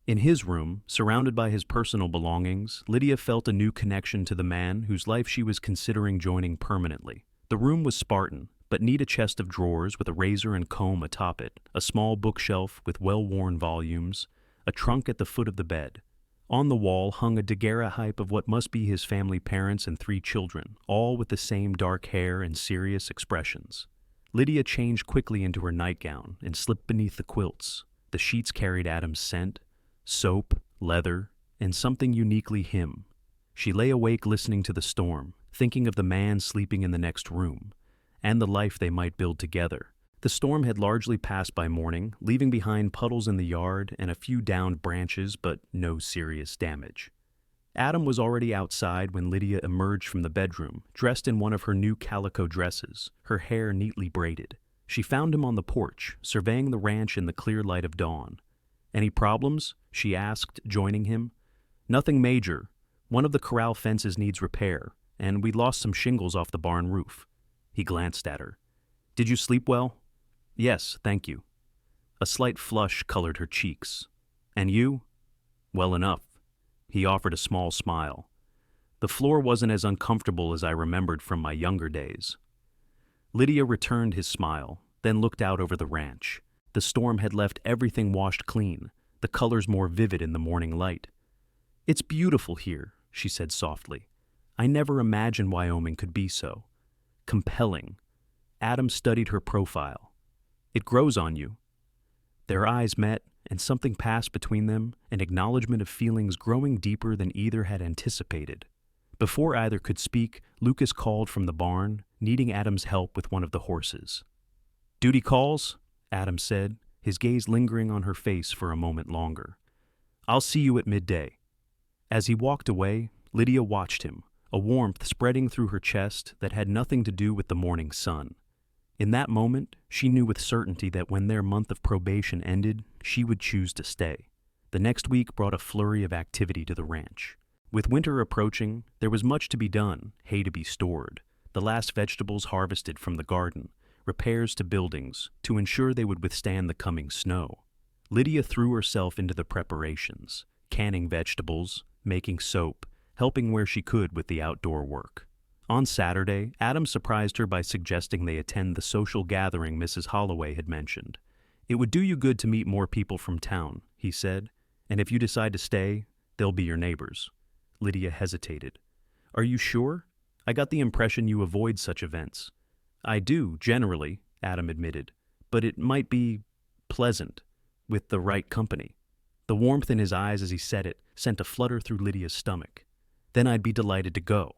In his room, surrounded by his personal belongings, Lydia felt a new connection to the man whose life she was considering joining permanently. The room was Spartan, but neat: a chest of drawers with a razor and comb atop it, a small bookshelf with well-worn volumes, a trunk at the foot of the bed. On the wall hung a daguerreotype of what must be his family parents and 3 children, all with the same dark hair and serious expressions. Lydia changed quickly into her nightgown and slipped beneath the quilts. The sheets carried Adam's scent, soap, leather, and something uniquely him. She lay awake listening to the storm, thinking of the man sleeping in the next room, and the life they might build together. The storm had largely passed by morning, leaving behind puddles in the yard and a few downed branches, but no serious damage. Adam was already outside when Lydia emerged from the bedroom, dressed in one of her new calico dresses, her hair neatly braided. She found him on the porch, surveying the ranch in the clear light of dawn. "Any problems?" she asked, joining him. "Nothing major. One of the corral fences needs repair, and we lost some shingles off the barn roof." He glanced at her. "Did you sleep well?" "Yes, thank you." A slight flush colored her cheeks. "And you?" "Well enough." He offered a small smile. "The floor wasn't as uncomfortable as I remembered from my younger days." Lydia returned his smile, then looked out over the ranch. The storm had left everything washed clean, the colors more vivid in the morning light. "It's beautiful here," she said softly. "I never imagined Wyoming could be so compelling." Adam studied her profile. "It grows on you." Their eyes met, and something passed between them, an acknowledgement of feelings growing deeper than either had anticipated. Before either could speak, Lucas called from the barn, needing Adam's help with one of the horses. "Duty calls?" Adam said, his gaze lingering on her face for a moment longer. "I'll see you at midday." As he walked away, Lydia watched him, a warmth spreading through her chest that had nothing to do with the morning sun. In that moment, she knew with certainty that when their month of probation ended, she would choose to stay. The next week brought a flurry of activity to the ranch. With winter approaching, there was much to be done, hay to be stored, the last vegetables harvested from the garden, repairs to buildings to ensure they would withstand the coming snow. Lydia threw herself into the preparations, canning vegetables, making soap, helping where she could with the outdoor work. On Saturday, Adam surprised her by suggesting they attend the social gathering Mrs. Holloway had mentioned. "It would do you good to meet more people from town," he said, "and if you decide to stay, they'll be your neighbors." Lydia hesitated. "Are you sure? I got the impression you avoid such events." "I do, generally," Adam admitted, "but it might be pleasant with the right company." The warmth in his eyes as he said it sent a flutter through Lydia's stomach. "Then I'd be delighted to go."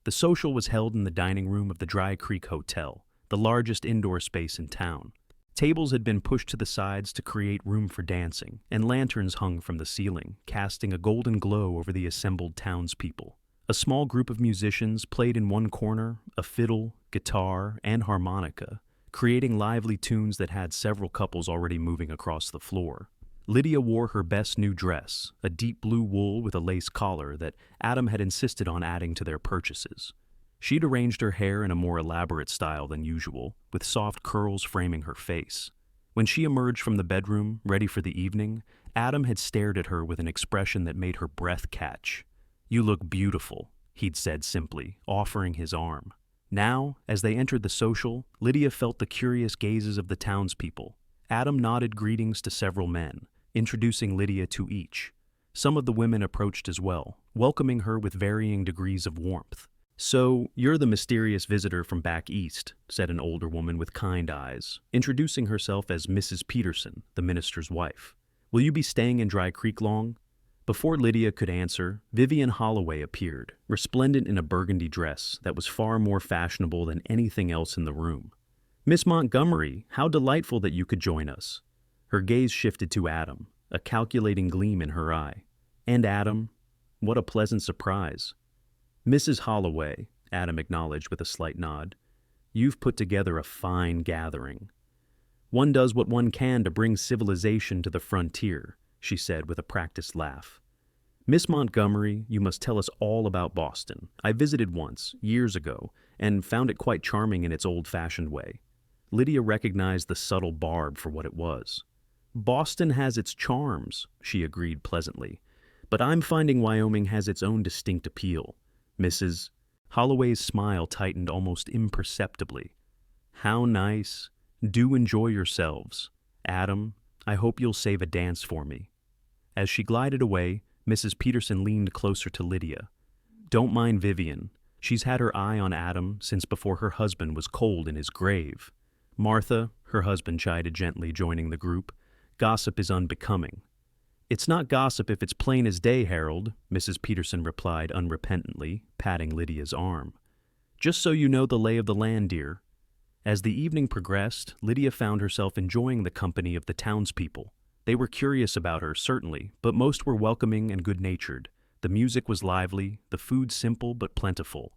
The social was held in the dining room of the Dry Creek Hotel, the largest indoor space in town. Tables had been pushed to the sides to create room for dancing, and lanterns hung from the ceiling, casting a golden glow over the assembled townspeople. A small group of musicians played in one corner, a fiddle, guitar, and harmonica, creating lively tunes that had several couples already moving across the floor. Lydia wore her best new dress, a deep blue wool with a lace collar that Adam had insisted on adding to their purchases. She'd arranged her hair in a more elaborate style than usual, with soft curls framing her face. When she emerged from the bedroom, ready for the evening, Adam had stared at her with an expression that made her breath catch. "You look beautiful," he'd said simply, offering his arm. Now, as they entered the social, Lydia felt the curious gazes of the townspeople. Adam nodded greetings to several men, introducing Lydia to each. Some of the women approached as well, welcoming her with varying degrees of warmth. "So, you're the mysterious visitor from back east," said an older woman with kind eyes, introducing herself as Mrs. Peterson, the minister's wife. "Will you be staying in Dry Creek long?" Before Lydia could answer, Vivian Holloway appeared, resplendent in a burgundy dress that was far more fashionable than anything else in the room. "Miss Montgomery, how delightful that you could join us." Her gaze shifted to Adam, a calculating gleam in her eye. "And Adam, what a pleasant surprise." "Mrs. Holloway," Adam acknowledged with a slight nod, "you've put together a fine gathering." "One does what one can to bring civilization to the frontier," she said with a practiced laugh. "Miss Montgomery, you must tell us all about Boston. I visited once, years ago, and found it quite charming in its old-fashioned way." Lydia recognized the subtle barb for what it was. "Boston has its charms," she agreed pleasantly, "but I'm finding Wyoming has its own distinct appeal. Mrs. Holloway's smile tightened almost imperceptibly. "How nice. Do enjoy yourselves. Adam, I hope you'll save a dance for me." As she glided away, Mrs. Peterson leaned closer to Lydia. "Don't mind Vivian. She's had her eye on Adam since before her husband was cold in his grave." "Martha," her husband chided gently, joining the group, "gossip is unbecoming." "It's not gossip if it's plain as day, Harold," Mrs. Peterson replied unrepentantly, patting Lydia's arm. "Just so you know the lay of the land, dear." As the evening progressed, Lydia found herself enjoying the company of the townspeople. They were curious about her, certainly, but most were welcoming and good-natured. The music was lively, the food simple but plentiful,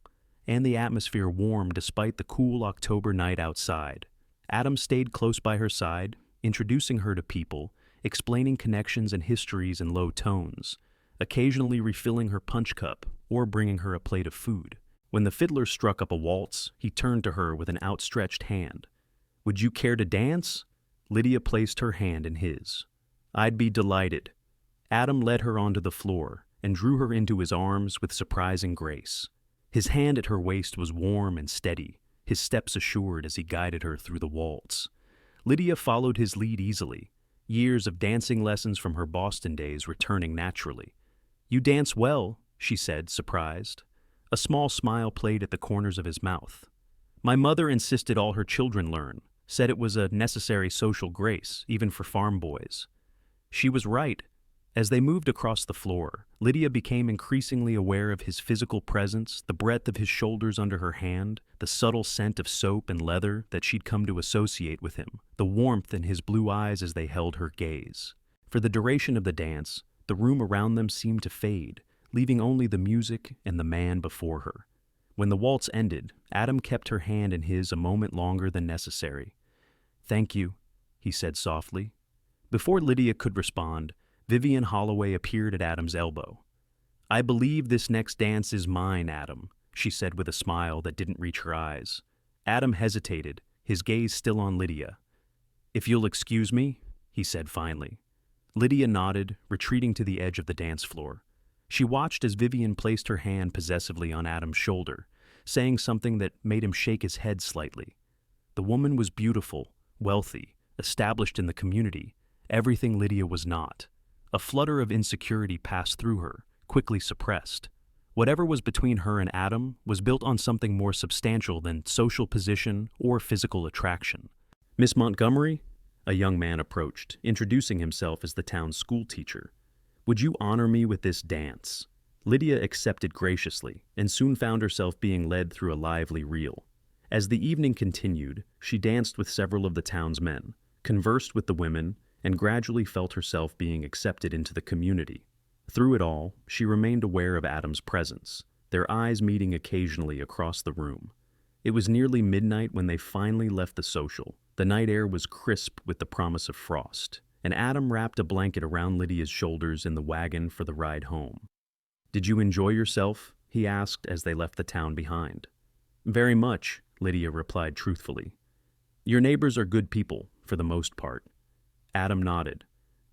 and the atmosphere warm despite the cool October night outside. Adam stayed close by her side, introducing her to people, explaining connections and histories in low tones, occasionally refilling her punch cup or bringing her a plate of food. When the fiddler struck up a waltz, he turned to her with an outstretched hand. "Would you care to dance?" Lydia placed her hand in his. "I'd be delighted." Adam led her onto the floor and drew her into his arms with surprising grace. His hand at her waist was warm and steady, his steps assured as he guided her through the waltz. Lydia followed his lead easily, years of dancing lessons from her Boston days returning naturally. "You dance well," she said, surprised. A small smile played at the corners of his mouth. "My mother insisted all her children learn, said it was a necessary social grace, even for farm boys." She was right. As they moved across the floor, Lydia became increasingly aware of his physical presence, the breadth of his shoulders under her hand, the subtle scent of soap and leather that she'd come to associate with him, the warmth in his blue eyes as they held her gaze. For the duration of the dance, the room around them seemed to fade, leaving only the music and the man before her. When the waltz ended, Adam kept her hand in his a moment longer than necessary. "Thank you," he said softly. Before Lydia could respond, Vivian Holloway appeared at Adam's elbow. "I believe this next dance is mine, Adam," she said with a smile that didn't reach her eyes. Adam hesitated, his gaze still on Lydia. "If you'll excuse me," he said finally. Lydia nodded, retreating to the edge of the dance floor. She watched as Vivian placed her hand possessively on Adam's shoulder, saying something that made him shake his head slightly. The woman was beautiful, wealthy, established in the community, everything Lydia was not. A flutter of insecurity passed through her, quickly suppressed. Whatever was between her and Adam was built on something more substantial than social position or physical attraction. "Miss Montgomery?" A young man approached, introducing himself as the town's schoolteacher. "Would you honor me with this dance?" Lydia accepted graciously, and soon found herself being led through a lively reel. As the evening continued, she danced with several of the town's men, conversed with the women, and gradually felt herself being accepted into the community. Through it all, she remained aware of Adam's presence, their eyes meeting occasionally across the room. It was nearly midnight when they finally left the social. The night air was crisp with the promise of frost, and Adam wrapped a blanket around Lydia's shoulders in the wagon for the ride home. "Did you enjoy yourself?" he asked as they left the town behind. "Very much," Lydia replied truthfully. "Your neighbors are good people, for the most part." Adam nodded.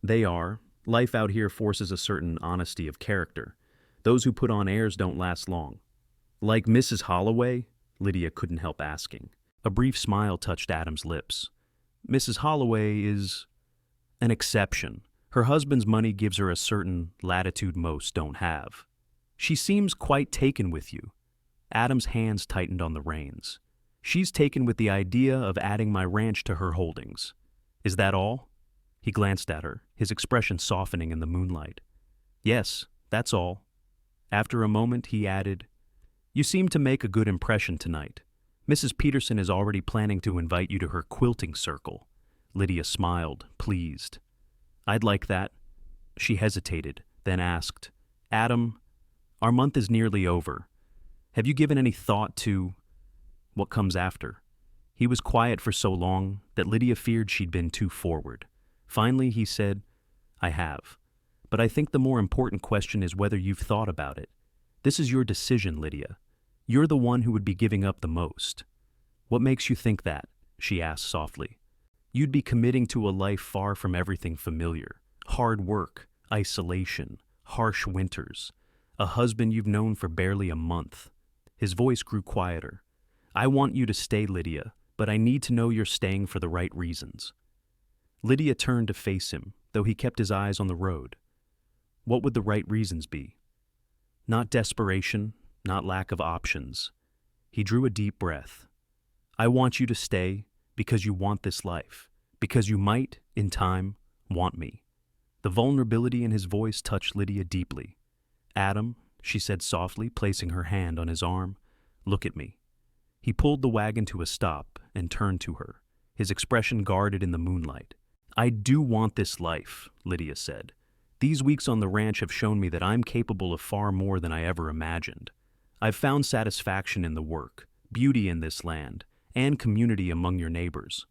"They are. Life out here forces a certain honesty of character. Those who put on airs don't last long." "Like Mrs. Holloway?" Lydia couldn't help asking. A brief smile touched Adam's lips. "Mrs. Holloway is an exception. Her husband's money gives her a certain latitude most don't have. She seems quite taken with you." Adam's hands tightened on the reins. "She's taken with the idea of adding my ranch to her holdings. Is that all?" He glanced at her, his expression softening in the moonlight. "Yes, that's all." After a moment, he added, "You seem to make a good impression tonight. Mrs. Peterson is already planning to invite you to her quilting circle." Lydia smiled, pleased. "I'd like that." She hesitated, then asked, "Adam, our month is nearly over. Have you given any thought to what comes after?" He was quiet for so long that Lydia feared she'd been too forward. Finally, he said, "I have. But I think the more important question is whether you've thought about it. This is your decision, Lydia. You're the one who would be giving up the most." "What makes you think that?" she asked softly. "You'd be committing to a life far from everything familiar. Hard work, isolation, harsh winters. A husband you've known for barely a month." His voice grew quieter. "I want you to stay, Lydia, but I need to know you're staying for the right reasons." Lydia turned to face him, though he kept his eyes on the road. What would the right reasons be? Not desperation, not lack of options. He drew a deep breath. "I want you to stay because you want this life, because you might, in time, want me." The vulnerability in his voice touched Lydia deeply. "Adam," she said softly, placing her hand on his arm, "look at me." He pulled the wagon to a stop and turned to her, his expression guarded in the moonlight. "I do want this life," Lydia said. "These weeks on the ranch have shown me that I'm capable of far more than I ever imagined. I've found satisfaction in the work, beauty in this land, and community among your neighbors."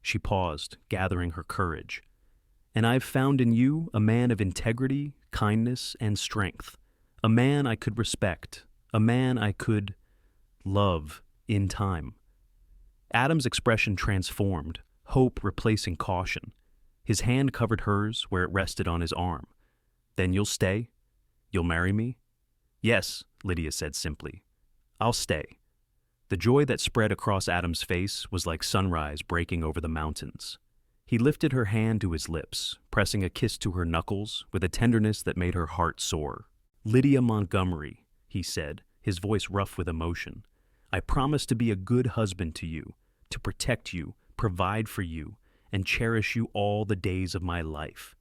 She paused, gathering her courage. "And I've found in you a man of integrity, kindness, and strength. A man I could respect. A man I could love in time." Adam's expression transformed, hope replacing caution. His hand covered hers where it rested on his arm. "Then you'll stay? You'll marry me?" "Yes," Lydia said simply. "I'll stay." The joy that spread across Adam's face was like sunrise breaking over the mountains. He lifted her hand to his lips, pressing a kiss to her knuckles with a tenderness that made her heart soar. "Lydia Montgomery," he said, his voice rough with emotion, "I promise to be a good husband to you, to protect you, provide for you, and cherish you all the days of my life."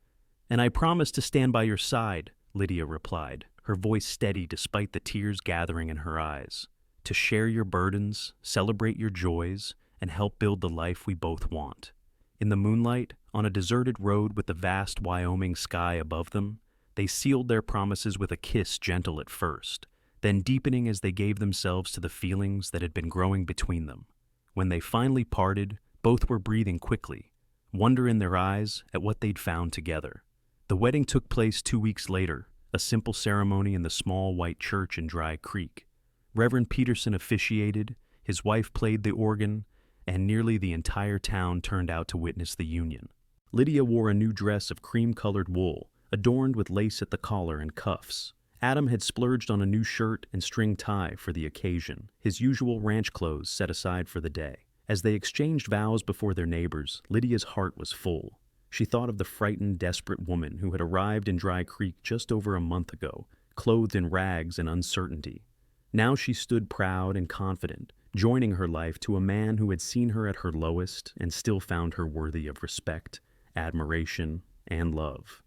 "And I promise to stand by your side," Lydia replied, her voice steady despite the tears gathering in her eyes. "To share your burdens, celebrate your joys, and help build the life we both want." In the moonlight, on a deserted road with the vast Wyoming sky above them, they sealed their promises with a kiss gentle at first, then deepening as they gave themselves to the feelings that had been growing between them. When they finally parted, both were breathing quickly, wonder in their eyes at what they'd found together. The wedding took place 2 weeks later, a simple ceremony in the small white church in Dry Creek. Reverend Peterson officiated, his wife played the organ, and nearly the entire town turned out to witness the union. Lydia wore a new dress of cream-colored wool, adorned with lace at the collar and cuffs. Adam had splurged on a new shirt and string tie for the occasion, his usual ranch clothes set aside for the day. As they exchanged vows before their neighbors, Lydia's heart was full. She thought of the frightened, desperate woman who had arrived in Dry Creek just over a month ago, clothed in rags and uncertainty. Now she stood proud and confident, joining her life to a man who had seen her at her lowest and still found her worthy of respect, admiration, and love.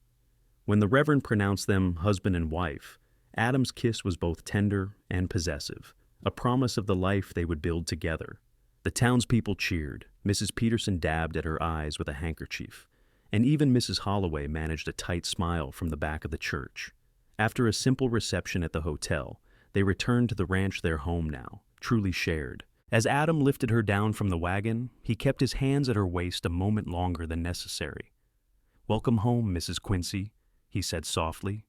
When the Reverend pronounced them husband and wife, Adam's kiss was both tender and possessive, a promise of the life they would build together. The townspeople cheered. Mrs. Peterson dabbed at her eyes with a handkerchief, and even Mrs. Holloway managed a tight smile from the back of the church. After a simple reception at the hotel, they returned to the ranch, their home now, truly shared. As Adam lifted her down from the wagon, he kept his hands at her waist a moment longer than necessary. "Welcome home, Mrs. Quincy," he said softly.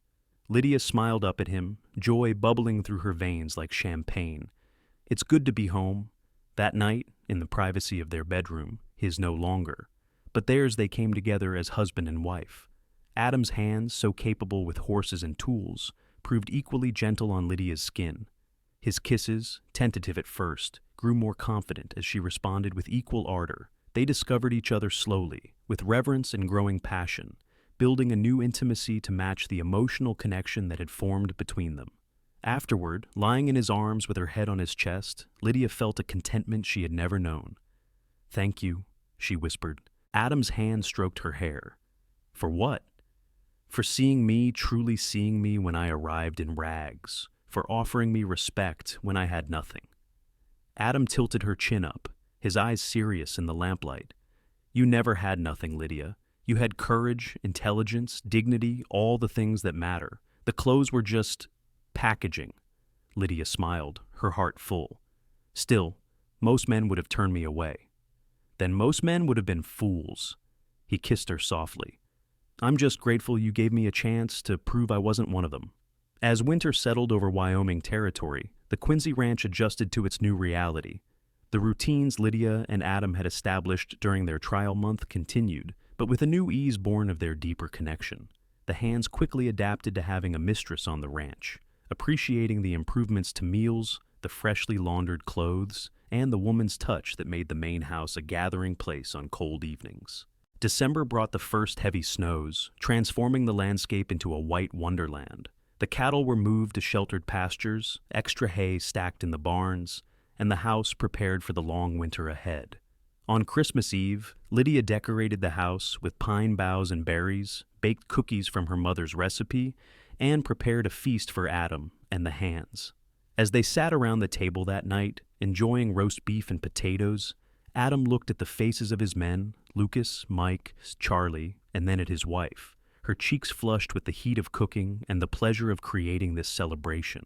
Lydia smiled up at him, joy bubbling through her veins like champagne. It's good to be home. That night, in the privacy of their bedroom, his no longer, but theirs, they came together as husband and wife. Adam's hands, so capable with horses and tools, proved equally gentle on Lydia's skin. His kisses, tentative at first, grew more confident as she responded with equal ardor. They discovered each other slowly, with reverence and growing passion, building a new intimacy to match the emotional connection that had formed between them. Afterward, lying in his arms with her head on his chest, Lydia felt a contentment she had never known. "Thank you," she whispered. Adam's hand stroked her hair. "For what?" "For seeing me, truly seeing me when I arrived in rags. For offering me respect when I had nothing." Adam tilted her chin up, his eyes serious in the lamplight. "You never had nothing, Lydia. You had courage, intelligence, dignity, all the things that matter. The clothes were just packaging." Lydia smiled, her heart full. "Still, most men would have turned me away." "Then most men would have been fools." He kissed her softly. "I'm just grateful you gave me a chance to prove I wasn't one of them." As winter settled over Wyoming Territory, the Quincy ranch adjusted to its new reality. The routines Lydia and Adam had established during their trial month continued, but with a new ease born of their deeper connection. The hands quickly adapted to having a mistress on the ranch, appreciating the improvements to meals, the freshly laundered clothes, and the woman's touch that made the main house a gathering place on cold evenings. December brought the first heavy snows, transforming the landscape into a white wonderland. The cattle were moved to sheltered pastures, extra hay stacked in the barns, and the house prepared for the long winter ahead. On Christmas Eve, Lydia decorated the house with pine boughs and berries, baked cookies from her mother's recipe, and prepared a feast for Adam and the hands. As they sat around the table that night, enjoying roast beef and potatoes, Adam looked at the faces of his men, Lucas, Mike, Charlie, and then at his wife, her cheeks flushed with the heat of cooking and the pleasure of creating this celebration.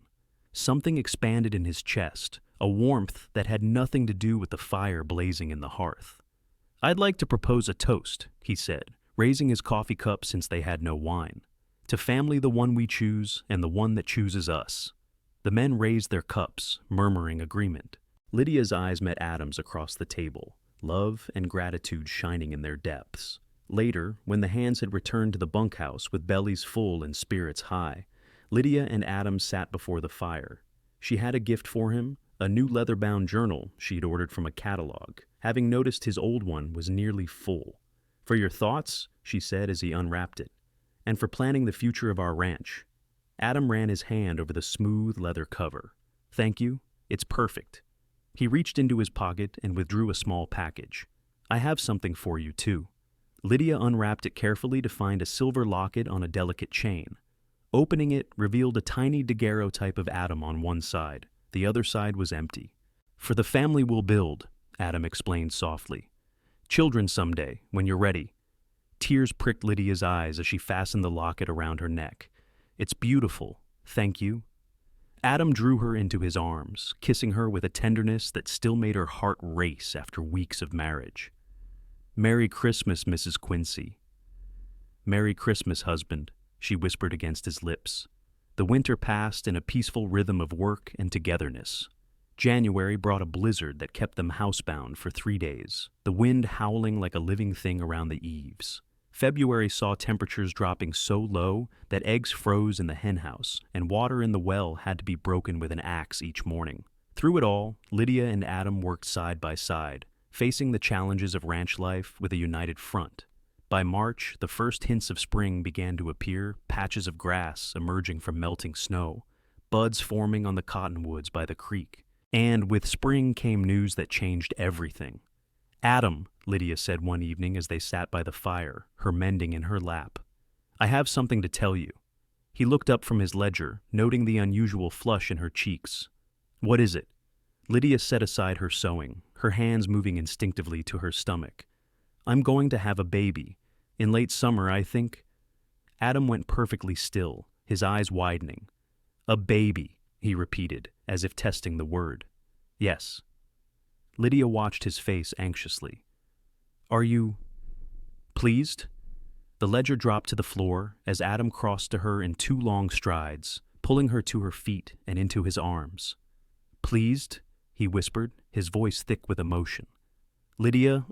Something expanded in his chest, a warmth that had nothing to do with the fire blazing in the hearth. "I'd like to propose a toast," he said, raising his coffee cup since they had no wine. "To family, the one we choose and the one that chooses us." The men raised their cups, murmuring agreement. Lydia's eyes met Adam's across the table, love and gratitude shining in their depths. Later, when the hands had returned to the bunkhouse with bellies full and spirits high, Lydia and Adam sat before the fire. She had a gift for him, a new leather-bound journal she'd ordered from a catalog, having noticed his old one was nearly full. "For your thoughts," she said as he unwrapped it, "and for planning the future of our ranch." Adam ran his hand over the smooth leather cover. "Thank you. It's perfect." He reached into his pocket and withdrew a small package. "I have something for you, too." Lydia unwrapped it carefully to find a silver locket on a delicate chain. Opening it revealed a tiny daguerreotype of Adam on one side. The other side was empty. "For the family we'll build," Adam explained softly. "Children someday, when you're ready." Tears pricked Lydia's eyes as she fastened the locket around her neck. "It's beautiful. Thank you." Adam drew her into his arms, kissing her with a tenderness that still made her heart race after weeks of marriage. "Merry Christmas, Mrs. Quincy." "Merry Christmas, husband," she whispered against his lips. The winter passed in a peaceful rhythm of work and togetherness. January brought a blizzard that kept them housebound for 3 days, the wind howling like a living thing around the eaves. February saw temperatures dropping so low that eggs froze in the henhouse, and water in the well had to be broken with an axe each morning. Through it all, Lydia and Adam worked side by side, facing the challenges of ranch life with a united front. By March, the first hints of spring began to appear, patches of grass emerging from melting snow, buds forming on the cottonwoods by the creek. And with spring came news that changed everything. "Adam," Lydia said one evening as they sat by the fire, her mending in her lap, "I have something to tell you." He looked up from his ledger, noting the unusual flush in her cheeks. "What is it?" Lydia set aside her sewing, her hands moving instinctively to her stomach. "I'm going to have a baby. In late summer, I think." Adam went perfectly still, his eyes widening. "A baby," he repeated, as if testing the word. "Yes." Lydia watched his face anxiously. "Are you pleased?" The ledger dropped to the floor as Adam crossed to her in 2 long strides, pulling her to her feet and into his arms. "Pleased?" he whispered, his voice thick with emotion. "Lydia,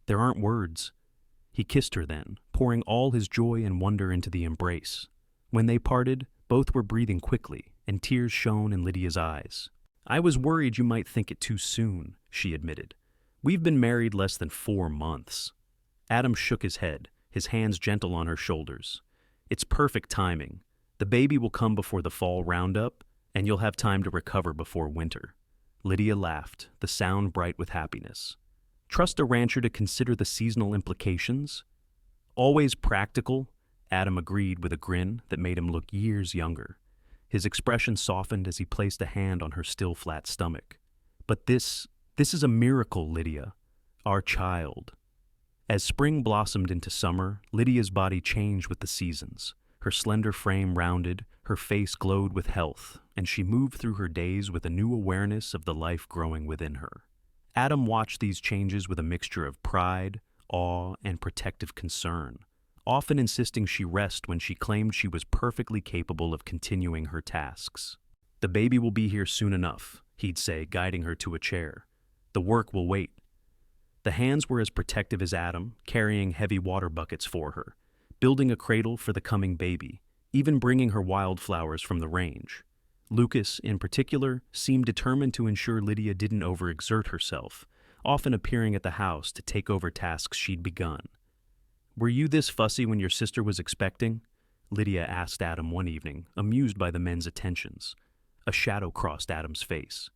there aren't words." He kissed her then, pouring all his joy and wonder into the embrace. When they parted, both were breathing quickly, and tears shone in Lydia's eyes. "I was worried you might think it too soon," she admitted. "We've been married less than 4 months." Adam shook his head, his hands gentle on her shoulders. "It's perfect timing. The baby will come before the fall roundup, and you'll have time to recover before winter." Lydia laughed, the sound bright with happiness. "Trust a rancher to consider the seasonal implications?" "Always practical," Adam agreed with a grin that made him look years younger. His expression softened as he placed a hand on her still flat stomach. "But this is a miracle, Lydia. Our child." As spring blossomed into summer, Lydia's body changed with the seasons. Her slender frame rounded, her face glowed with health, and she moved through her days with a new awareness of the life growing within her. Adam watched these changes with a mixture of pride, awe, and protective concern, often insisting she rest when she claimed she was perfectly capable of continuing her tasks. "The baby will be here soon enough," he'd say, guiding her to a chair. "The work will wait." The hands were as protective as Adam, carrying heavy water buckets for her, building a cradle for the coming baby, even bringing her wildflowers from the range. Lucas, in particular, seemed determined to ensure Lydia didn't overexert herself, often appearing at the house to take over tasks she'd begun. "Were you this fussy when your sister was expecting?" Lydia asked Adam one evening, amused by the men's attentions. A shadow crossed Adam's face.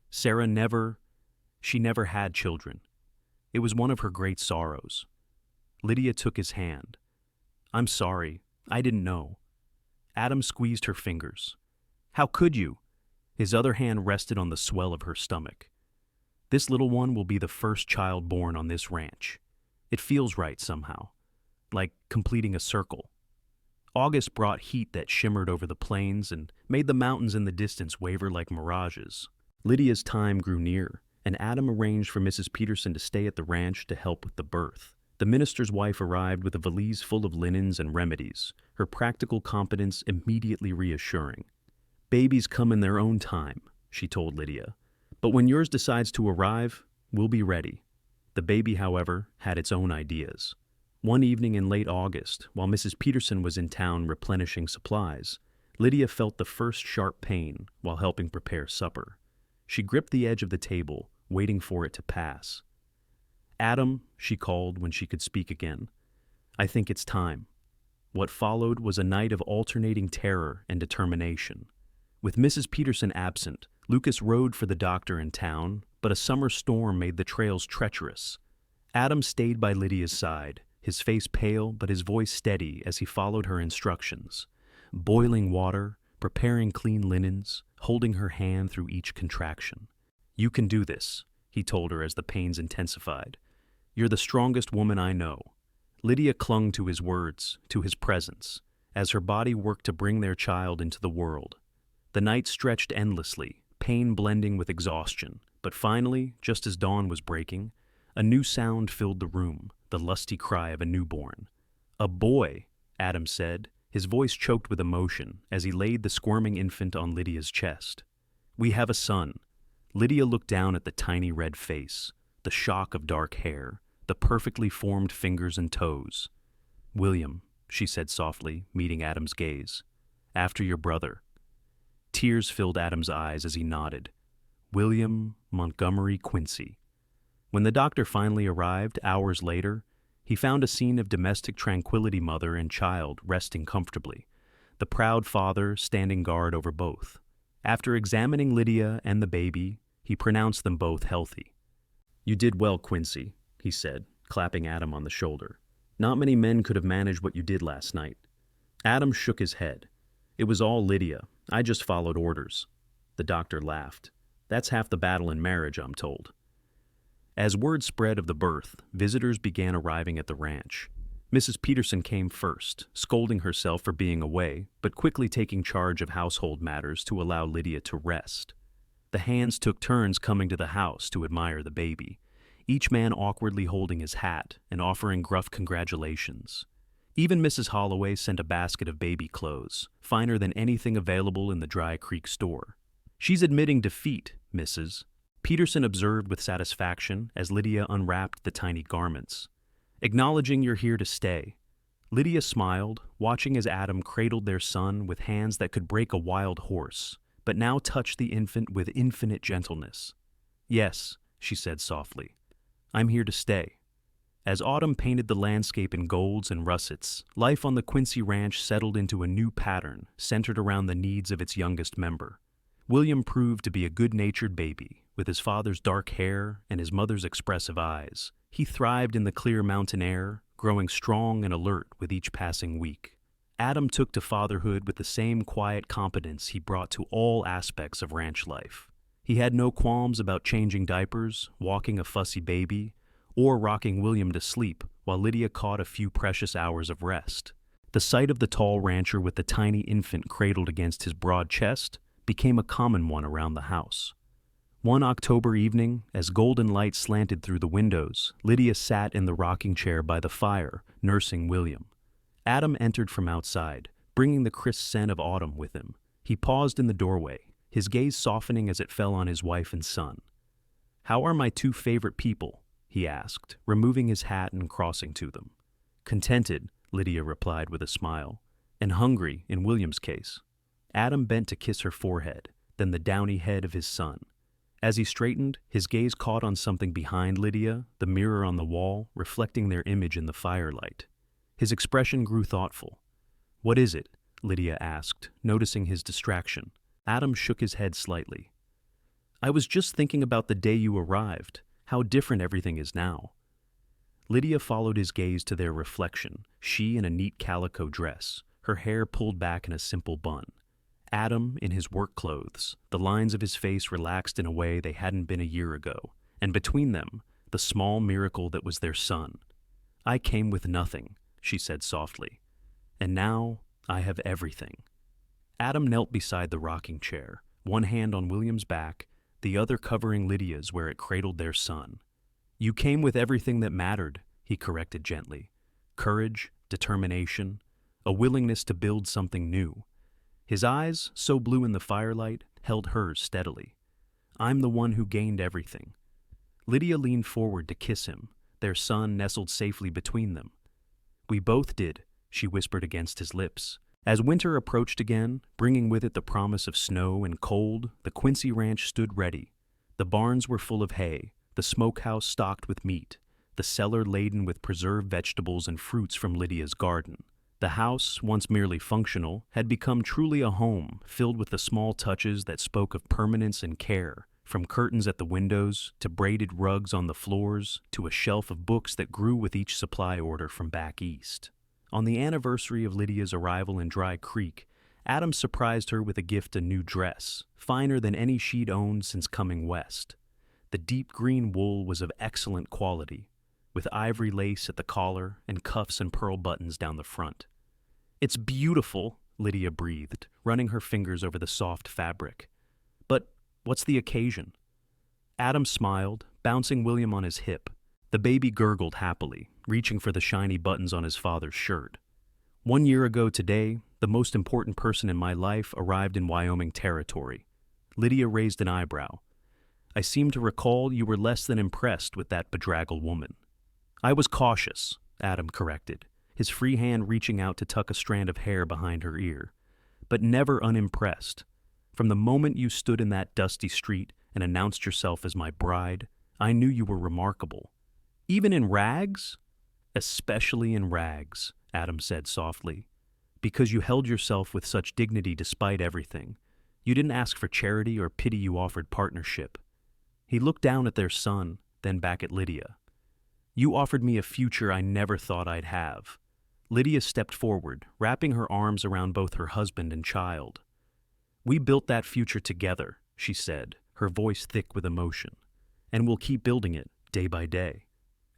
Sarah never had children. It was one of her great sorrows. Lydia took his hand. "I'm sorry, I didn't know." Adam squeezed her fingers. "How could you?" His other hand rested on the swell of her stomach. "This little one will be the first child born on this ranch. It feels right somehow, like completing a circle." August brought heat that shimmered over the plains and made the mountains in the distance waver like mirages. Lydia's time grew near, and Adam arranged for Mrs. Peterson to stay at the ranch to help with the birth. The minister's wife arrived with a valise full of linens and remedies, her practical competence immediately reassuring. "Babies come in their own time," she told Lydia. "But when yours decides to arrive, we'll be ready." The baby, however, had its own ideas. One evening in late August, while Mrs. Peterson was in town replenishing supplies, Lydia felt the first sharp pain while helping prepare supper. She gripped the edge of the table, waiting for it to pass. "Adam," she called when she could speak again. "I think it's time." What followed was a night of alternating terror and determination. With Mrs. Peterson absent, Lucas rode for the doctor in town, but a summer storm made the trails treacherous. Adam stayed by Lydia's side, his face pale but his voice steady as he followed her instructions. Boiling water, preparing clean linens, holding her hand through each contraction. "You can do this," he told her as the pains intensified. "You're the strongest woman I know." Lydia clung to his words, to his presence, as her body worked to bring their child into the world. The night stretched endlessly, pain blending with exhaustion, but finally, just as dawn was breaking, a new sound filled the room, the lusty cry of a newborn. "A boy," Adam said, his voice choked with emotion as he laid the squirming infant on Lydia's chest. "We have a son." Lydia looked down at the tiny red face, the shock of dark hair, the perfectly formed fingers and toes. "William," she said softly, meeting Adam's gaze. "After your brother." Tears filled Adam's eyes as he nodded. "William Montgomery Quincy." When the doctor finally arrived, hours later, he found a scene of domestic tranquility, mother and child resting comfortably, the proud father standing guard over both. After examining Lydia and the baby, he pronounced them both healthy. "You did well, Quincy," he said, clapping Adam on the shoulder. "Not many men could have managed what you did last night." Adam shook his head. "It was all Lydia. I just followed orders." The doctor laughed. "That's half the battle in marriage, I'm told." As word spread of the birth, visitors began arriving at the ranch. Mrs. Peterson came first, scolding herself for being away, but quickly taking charge of household matters to allow Lydia to rest. The hands took turns coming to the house to admire the baby, each man awkwardly holding his hat and offering gruff congratulations. Even Mrs. Holloway sent a basket of baby clothes, finer than anything available in the Dry Creek store. "She's admitting defeat, Mrs." Peterson observed with satisfaction as Lydia unwrapped the tiny garments. "Acknowledging you're here to stay." Lydia smiled, watching as Adam cradled their son with hands that could break a wild horse, but now touched the infant with infinite gentleness. "Yes," she said softly, "I'm here to stay." As autumn painted the landscape in golds and russets, life on the Quincy ranch settled into a new pattern centered around the needs of its youngest member. William proved to be a good-natured baby, with his father's dark hair and his mother's expressive eyes. He thrived in the clear mountain air, growing strong and alert with each passing week. Adam took to fatherhood with the same quiet competence he brought to all aspects of ranch life. He had no qualms about changing diapers, walking a fussy baby, or rocking William to sleep while Lydia caught a few precious hours of rest. The sight of the tall rancher with the tiny infant cradled against his broad chest became a common one around the house. One October evening, as golden light slanted through the windows, Lydia sat in the rocking chair by the fire, nursing William. Adam entered from outside, bringing the crisp scent of autumn with him. He paused in the doorway, his gaze softening as it fell on his wife and son. "How are my two favorite people?" he asked, removing his hat and crossing to them. "Contented," Lydia replied with a smile, "and hungry in William's case." Adam bent to kiss her forehead, then the downy head of his son. As he straightened, his gaze caught on something behind Lydia, the mirror on the wall, reflecting their image in the firelight. His expression grew thoughtful. "What is it?" Lydia asked, noticing his distraction. Adam shook his head slightly. "I was just thinking about the day you arrived, how different everything is now." Lydia followed his gaze to their reflection, she in a neat calico dress, her hair pulled back in a simple bun. Adam in his work clothes, the lines of his face relaxed in a way they hadn't been a year ago, and between them, the small miracle that was their son. "I came with nothing," she said softly, "and now I have everything." Adam knelt beside the rocking chair, one hand on William's back, the other covering Lydia's where it cradled their son. "You came with everything that mattered," he corrected gently. "Courage, determination, a willingness to build something new." His eyes, so blue in the firelight, held hers steadily. "I'm the one who gained everything." Lydia leaned forward to kiss him, their son nestled safely between them. "We both did," she whispered against his lips. As winter approached again, bringing with it the promise of snow and cold, the Quincy ranch stood ready. The barns were full of hay, the smokehouse stocked with meat, the cellar laden with preserved vegetables and fruits from Lydia's garden. The house, once merely functional, had become truly a home, filled with the small touches that spoke of permanence and care, from curtains at the windows, to braided rugs on the floors, to a shelf of books that grew with each supply order from back east. On the anniversary of Lydia's arrival in Dry Creek, Adam surprised her with a gift, a new dress, finer than any she'd owned since coming west. The deep green wool was of excellent quality, with ivory lace at the collar and cuffs and pearl buttons down the front. "It's beautiful," Lydia breathed, running her fingers over the soft fabric. "But what's the occasion?" Adam smiled, bouncing William on his hip. The baby gurgled happily, reaching for the shiny buttons on his father's shirt. "1 year ago today, the most important person in my life arrived in Wyoming Territory." Lydia raised an eyebrow. "I seem to recall you were less than impressed with that bedraggled woman." "I was cautious," Adam corrected, his free hand reaching out to tuck a strand of hair behind her ear. "But never unimpressed. From the moment you stood in that dusty street and announced yourself as my bride, I knew you were remarkable." "Even in rags?" "Especially in rags," Adam said softly. "Because you held yourself with such dignity despite everything. You didn't ask for charity or pity, you offered partnership." He looked down at their son, then back at Lydia. "You offered me a future I never thought I'd have." Lydia stepped forward, wrapping her arms around both her husband and child. "We built that future together," she said, her voice thick with emotion. "And we'll keep building it, day by day.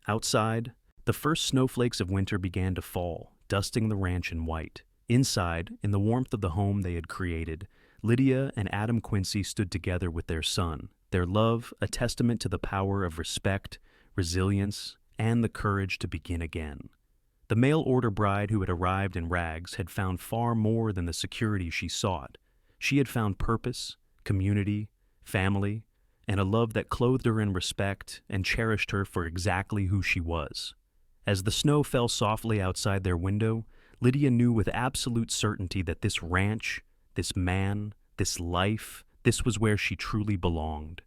Outside, the first snowflakes of winter began to fall, dusting the ranch in white. Inside, in the warmth of the home they had created, Lydia and Adam Quincy stood together with their son, their love a testament to the power of respect, resilience, and the courage to begin again. The mail-order bride who had arrived in rags had found far more than the security she sought. She had found purpose, community, family, and a love that clothed her in respect and cherished her for exactly who she was. As the snow fell softly outside their window, Lydia knew with absolute certainty that this ranch, this man, this life, this was where she truly belonged.